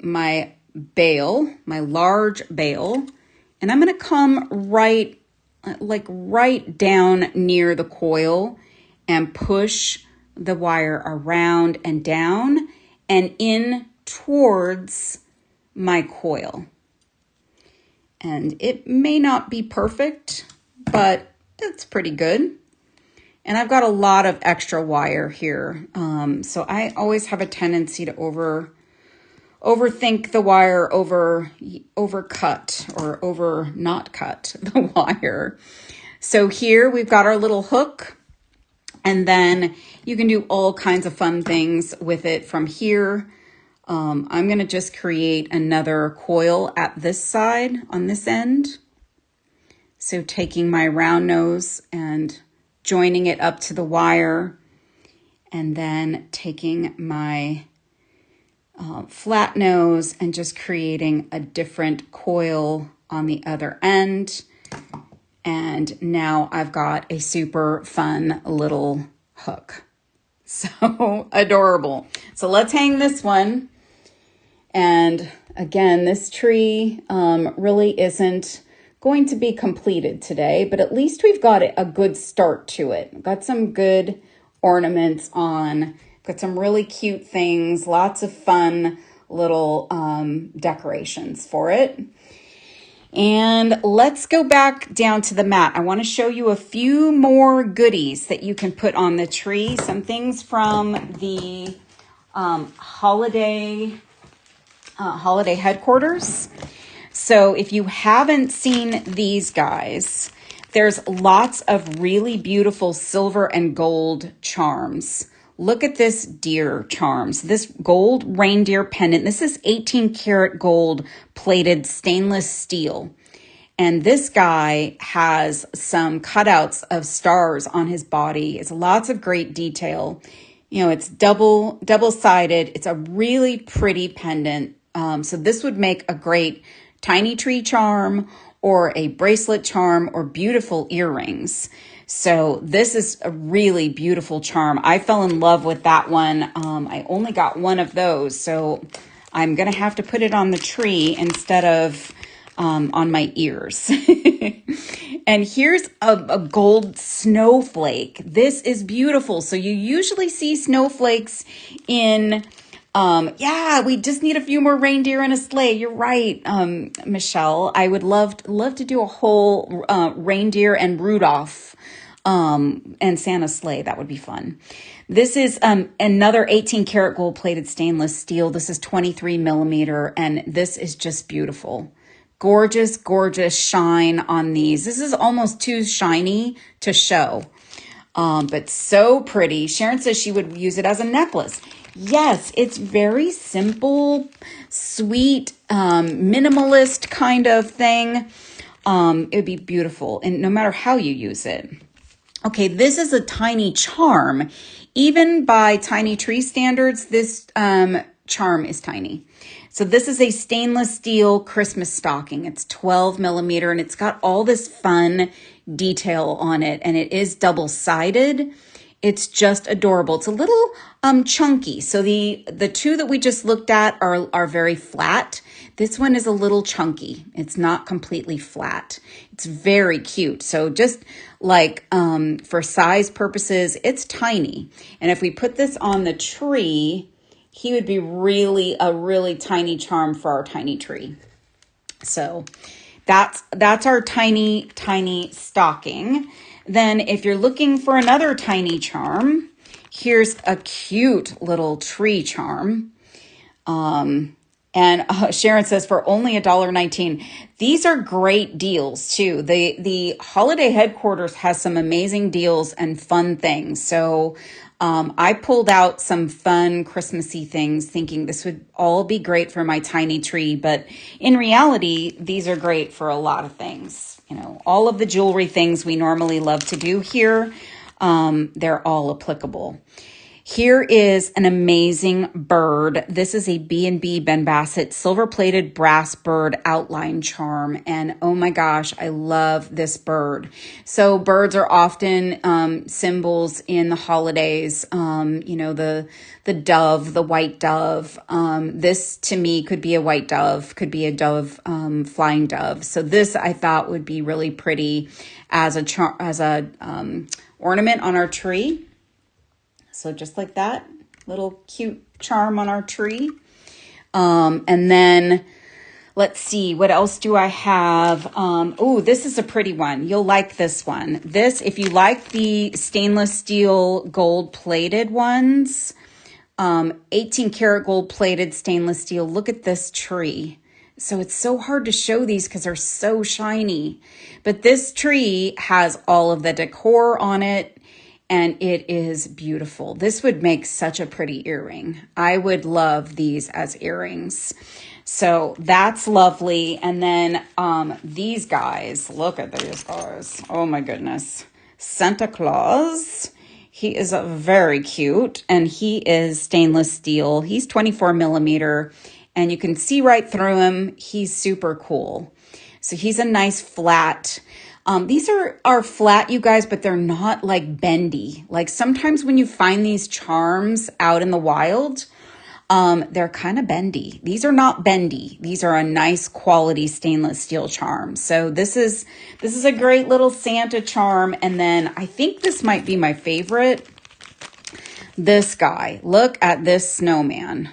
my bail, my large bail, and I'm going to come right down near the coil and push the wire around and down and in towards my coil. And it may not be perfect, but it's pretty good. And I've got a lot of extra wire here. So I always have a tendency to overthink the wire, overcut or over not cut the wire. So here we've got our little hook, and then you can do all kinds of fun things with it from here. I'm going to just create another coil at this side on this end. So taking my round nose and joining it up to the wire, and then taking my flat nose and just creating a different coil on the other end. And now I've got a super fun little hook. So adorable. So let's hang this one. And again, this tree really isn't going to be completed today, but at least we've got a good start to it. Got some good ornaments on, got some really cute things, lots of fun little decorations for it. And let's go back down to the mat. I want to show you a few more goodies that you can put on the tree. Some things from the holiday headquarters. So if you haven't seen these guys, there's lots of really beautiful silver and gold charms. Look at this deer charms, this gold reindeer pendant. This is 18 karat gold plated stainless steel. And this guy has some cutouts of stars on his body. It's lots of great detail. You know, it's double-sided. It's a really pretty pendant. So this would make a great tiny tree charm or a bracelet charm or beautiful earrings. So this is a really beautiful charm. I fell in love with that one. I only got one of those, so I'm going to have to put it on the tree instead of on my ears. And here's a gold snowflake. This is beautiful. So you usually see snowflakes in... yeah, we just need a few more reindeer and a sleigh. You're right, Michelle. I would love to do a whole reindeer and Rudolph and Santa sleigh. That would be fun. This is another 18 karat gold plated stainless steel. This is 23 millimeter, and this is just beautiful. Gorgeous, gorgeous shine on these. This is almost too shiny to show, but so pretty. Sharon says she would use it as a necklace. Yes, it's very simple, sweet, minimalist kind of thing. It would be beautiful, and no matter how you use it. Okay, this is a tiny charm. Even by tiny tree standards, this charm is tiny. So this is a stainless steel Christmas stocking. It's 12 millimeter, and it's got all this fun detail on it, and it is double-sided. It's just adorable. It's a little chunky. So the two that we just looked at are very flat. This one is a little chunky. It's not completely flat. It's very cute. So just like for size purposes, it's tiny. And if we put this on the tree, he would be a really tiny charm for our tiny tree. So that's our tiny stocking. Then if you're looking for another tiny charm, here's a cute little tree charm. And Sharon says for only $1.19. These are great deals too. The holiday headquarters has some amazing deals and fun things. So I pulled out some fun Christmassy things thinking this would all be great for my tiny tree. But in reality, these are great for a lot of things. You know, all of the jewelry things we normally love to do here, they're all applicable. Here is an amazing bird. This is a B&B Ben Bassett silver-plated brass bird outline charm. And oh my gosh, I love this bird. So birds are often symbols in the holidays. You know, the dove, the white dove. This to me could be a white dove, could be a dove, flying dove. So this I thought would be really pretty as a ornament on our tree. So just like that, little cute charm on our tree. And then Let's see, what else do I have? Oh, this is a pretty one. You'll like this one. This, if you like the stainless steel gold plated ones, 18 karat gold plated stainless steel. Look at this tree. So it's so hard to show these because they're so shiny. But this tree has all of the decor on it, and it is beautiful. This would make such a pretty earring. I would love these as earrings. So that's lovely. And then these guys, look at these guys. Oh my goodness. Santa Claus. He is very cute, and he is stainless steel. He's 24 millimeter, and you can see right through him. He's super cool. So he's a nice flat. These are flat, you guys, but they're not like bendy. Like sometimes when you find these charms out in the wild, they're kind of bendy. These are not bendy. These are a nice quality stainless steel charm. So this is a great little Santa charm. And then I think this might be my favorite. This guy, look at this snowman.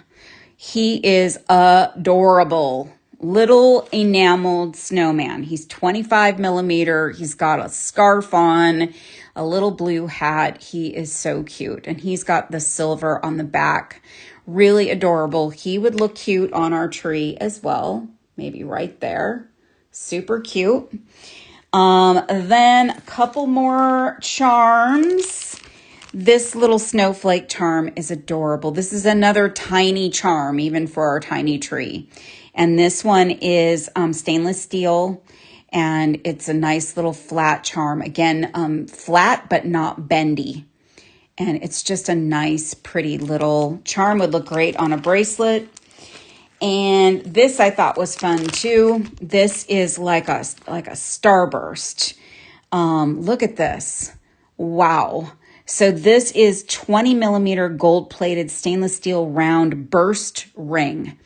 He is adorable. Little enameled snowman. He's 25 millimeter. He's got a scarf on, a little blue hat. He is so cute. And he's got the silver on the back. Really adorable. He would look cute on our tree as well. Maybe right there. Super cute. Then a couple more charms. This little snowflake charm is adorable. This is another tiny charm, even for our tiny tree. And this one is stainless steel, and it's a nice little flat charm. Again, flat but not bendy. And it's just a nice, pretty little charm. Would look great on a bracelet. And this I thought was fun too. This is like a starburst. Look at this. Wow. So this is 20 millimeter gold plated stainless steel round burst ring.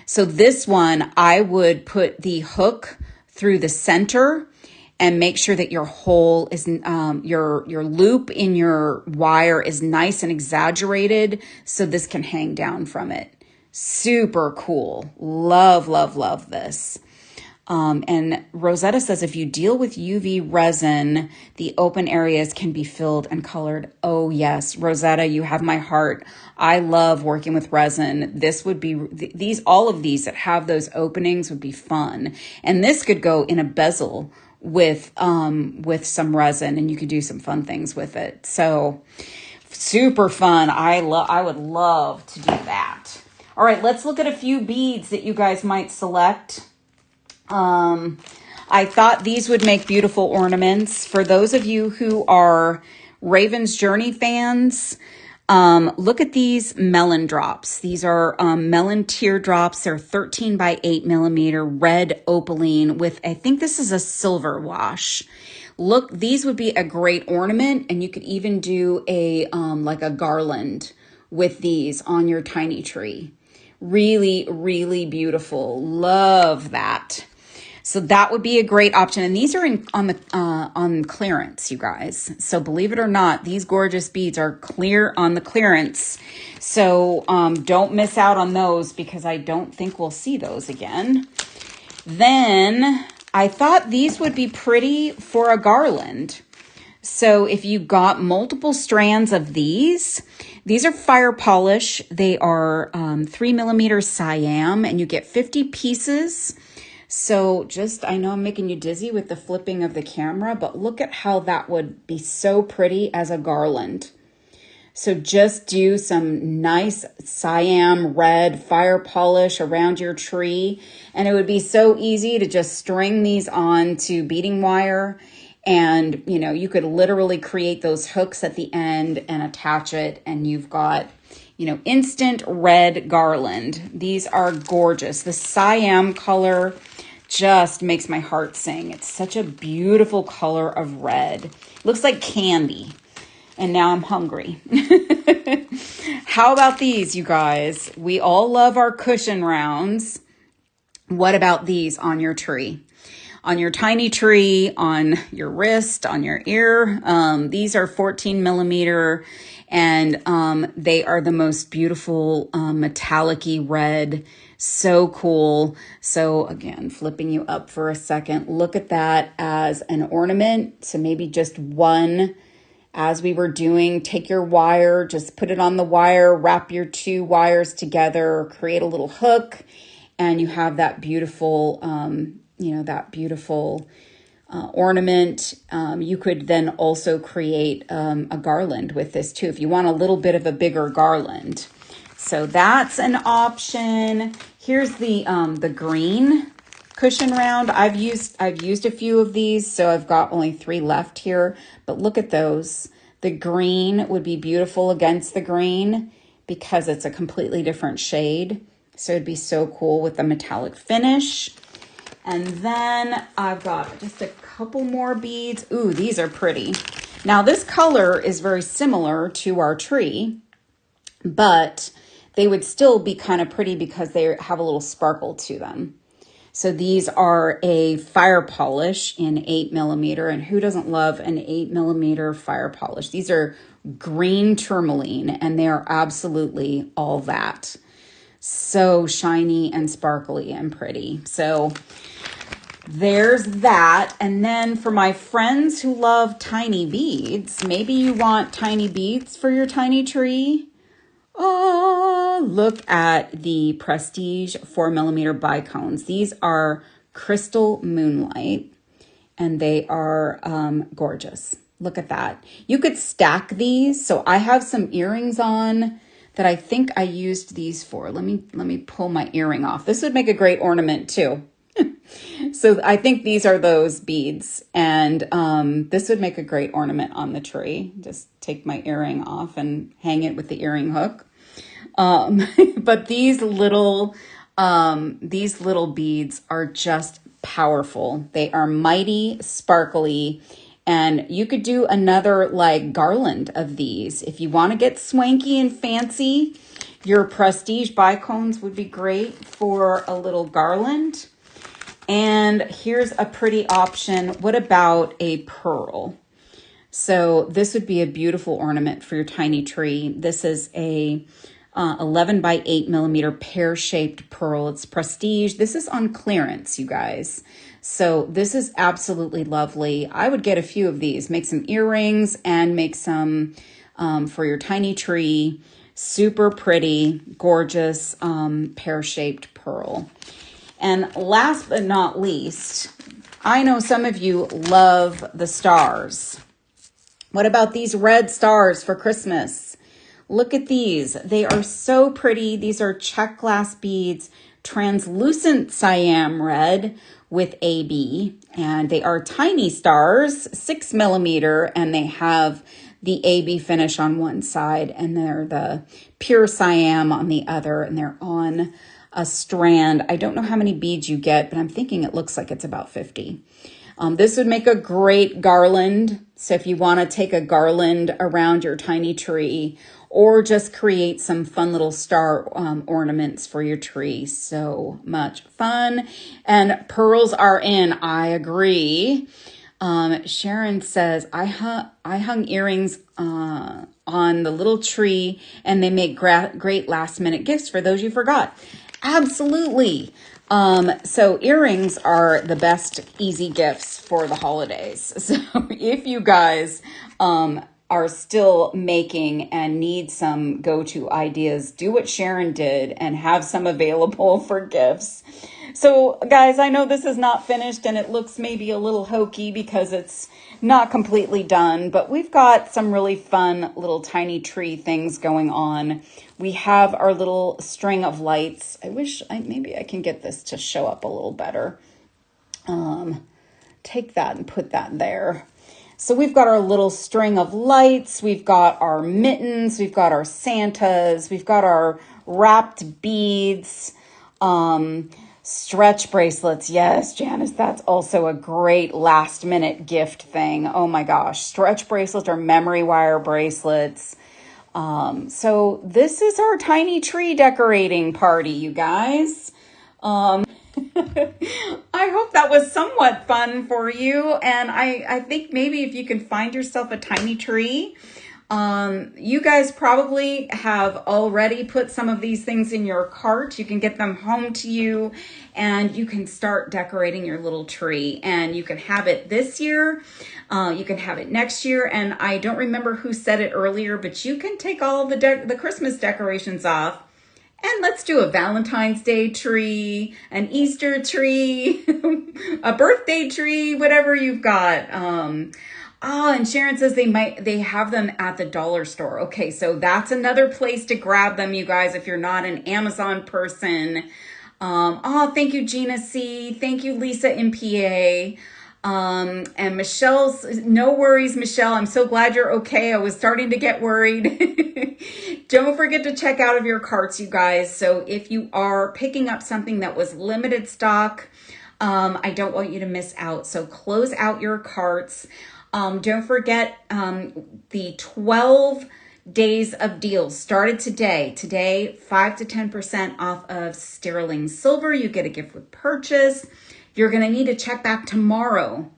So this one, I would put the hook through the center and make sure that your hole is, your loop in your wire is nice and exaggerated so this can hang down from it. Super cool. Love, love, love this. And Rosetta says, if you deal with UV resin, the open areas can be filled and colored. Oh yes, Rosetta, you have my heart. I love working with resin. This would be, all of these that have those openings would be fun. And this could go in a bezel with some resin, and you could do some fun things with it. So super fun. I would love to do that. All right, let's look at a few beads that you guys might select. I thought these would make beautiful ornaments. For those of you who are Raven's Journey fans, look at these melon drops. These are melon teardrops. They're 13 by 8 millimeter red opaline with, I think this is a silver wash. Look, these would be a great ornament, and you could even do a like a garland with these on your tiny tree. Really, really beautiful. Love that. So that would be a great option. And these are on clearance, you guys. So believe it or not, these gorgeous beads are clear on the clearance. So don't miss out on those, because I don't think we'll see those again. Then I thought these would be pretty for a garland. So if you got multiple strands of these are fire polish. They are 3 millimeter Siam, and you get 50 pieces. So I know I'm making you dizzy with the flipping of the camera, but look at how that would be so pretty as a garland. So just do some nice Siam red fire polish around your tree, and it would be so easy to just string these on to beading wire. And, you know, you could literally create those hooks at the end and attach it, and you've got, you know, instant red garland. These are gorgeous. The Siam color just makes my heart sing. It's such a beautiful color of red. Looks like candy. And now I'm hungry. How about these, you guys? We all love our cushion rounds. What about these on your tree? on your tiny tree, on your wrist, on your ear. These are 14 millimeter, and they are the most beautiful metallic-y red. So cool. So again, flipping you up for a second, look at that as an ornament. So maybe just one, as we were doing, take your wire, just put it on the wire, wrap your two wires together, create a little hook, and you have that beautiful, ornament. You could then also create a garland with this too, if you want a little bit of a bigger garland. So that's an option. Here's the green cushion round. I've used a few of these, so I've got only 3 left here, but look at those. The green would be beautiful against the green because it's a completely different shade. So it'd be so cool with the metallic finish. And then I've got just a couple more beads. Ooh, these are pretty. Now this color is very similar to our tree, but they would still be kind of pretty because they have a little sparkle to them. So these are a fire polish in 8 millimeter, and who doesn't love an 8 millimeter fire polish? These are green tourmaline, and they are absolutely all that. So shiny and sparkly and pretty. So there's that. And then for my friends who love tiny beads, maybe you want tiny beads for your tiny tree. Oh, look at the Prestige 4 millimeter bicones. These are crystal moonlight, and they are gorgeous. Look at that. You could stack these. So I have some earrings on that I think I used these for. Let me pull my earring off. This would make a great ornament too. So I think these are those beads, and this would make a great ornament on the tree. Just take my earring off and hang it with the earring hook. But these little beads are just powerful. They are mighty, sparkly, and you could do another like garland of these. If you want to get swanky and fancy, your Prestige bicones would be great for a little garland. And here's a pretty option. What about a pearl? So this would be a beautiful ornament for your tiny tree. This is a 11 by 8 millimeter pear-shaped pearl. It's Prestige. This is on clearance, you guys. So this is absolutely lovely. I would get a few of these, make some earrings and make some for your tiny tree. Super pretty, gorgeous pear-shaped pearl. And last but not least, I know some of you love the stars. What about these red stars for Christmas? Look at these. They are so pretty. These are check glass beads, translucent cyan red with AB, and they are tiny stars, 6 millimeter, and they have the AB finish on one side, and they're the pure cyan on the other, and they're on a strand. I don't know how many beads you get, but I'm thinking it looks like it's about 50. This would make a great garland. So if you want to take a garland around your tiny tree, or just create some fun little star ornaments for your tree. So much fun. And pearls are in, I agree. Sharon says, I hung earrings on the little tree, and they make great last minute gifts for those you forgot. Absolutely. So earrings are the best easy gifts for the holidays. So if you guys are still making and need some go-to ideas, do what Sharon did and have some available for gifts. So guys, I know this is not finished and it looks maybe a little hokey because it's not completely done, but we've got some really fun little tiny tree things going on. We have our little string of lights. I wish maybe I can get this to show up a little better. Take that and put that there. So we've got our little string of lights. We've got our mittens. We've got our Santas. We've got our wrapped beads. Stretch bracelets. Yes, Janice, that's also a great last minute gift thing. Oh my gosh. Stretch bracelets or memory wire bracelets. So this is our tiny tree decorating party, you guys. I hope that was somewhat fun for you. And I think maybe if you can find yourself a tiny tree, you guys probably have already put some of these things in your cart. You can get them home to you and you can start decorating your little tree, and you can have it this year. You can have it next year. And I don't remember who said it earlier, but you can take all the Christmas decorations off. And let's do a Valentine's Day tree, an Easter tree, a birthday tree, whatever you've got. And Sharon says they have them at the dollar store. Okay, so that's another place to grab them, you guys, if you're not an Amazon person. Thank you, Gina C. Thank you, Lisa in PA. And Michelle's, no worries, Michelle. I'm so glad you're okay. I was starting to get worried. Don't forget to check out of your carts, you guys. So if you are picking up something that was limited stock, I don't want you to miss out. So close out your carts. Don't forget the 12 days of deals started today. Today, 5 to 10% off of sterling silver. You get a gift with purchase. You're going to need to check back tomorrow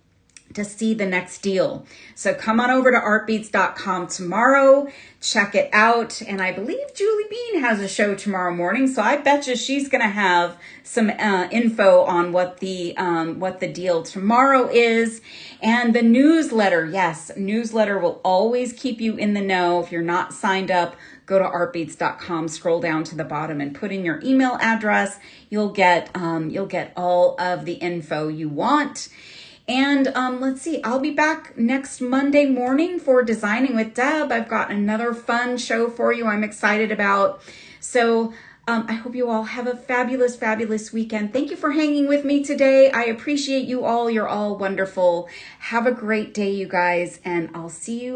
to see the next deal. So come on over to artbeads.com tomorrow, check it out. And I believe Julie Bean has a show tomorrow morning, so I bet you she's going to have some info on what the deal tomorrow is. And the newsletter, yes, newsletter will always keep you in the know. If you're not signed up, go to artbeads.com, scroll down to the bottom and put in your email address. You'll get all of the info you want. And let's see, I'll be back next Monday morning for Designing with Deb. I've got another fun show for you I'm excited about. So I hope you all have a fabulous, fabulous weekend. Thank you for hanging with me today. I appreciate you all. You're all wonderful. Have a great day, you guys, and I'll see you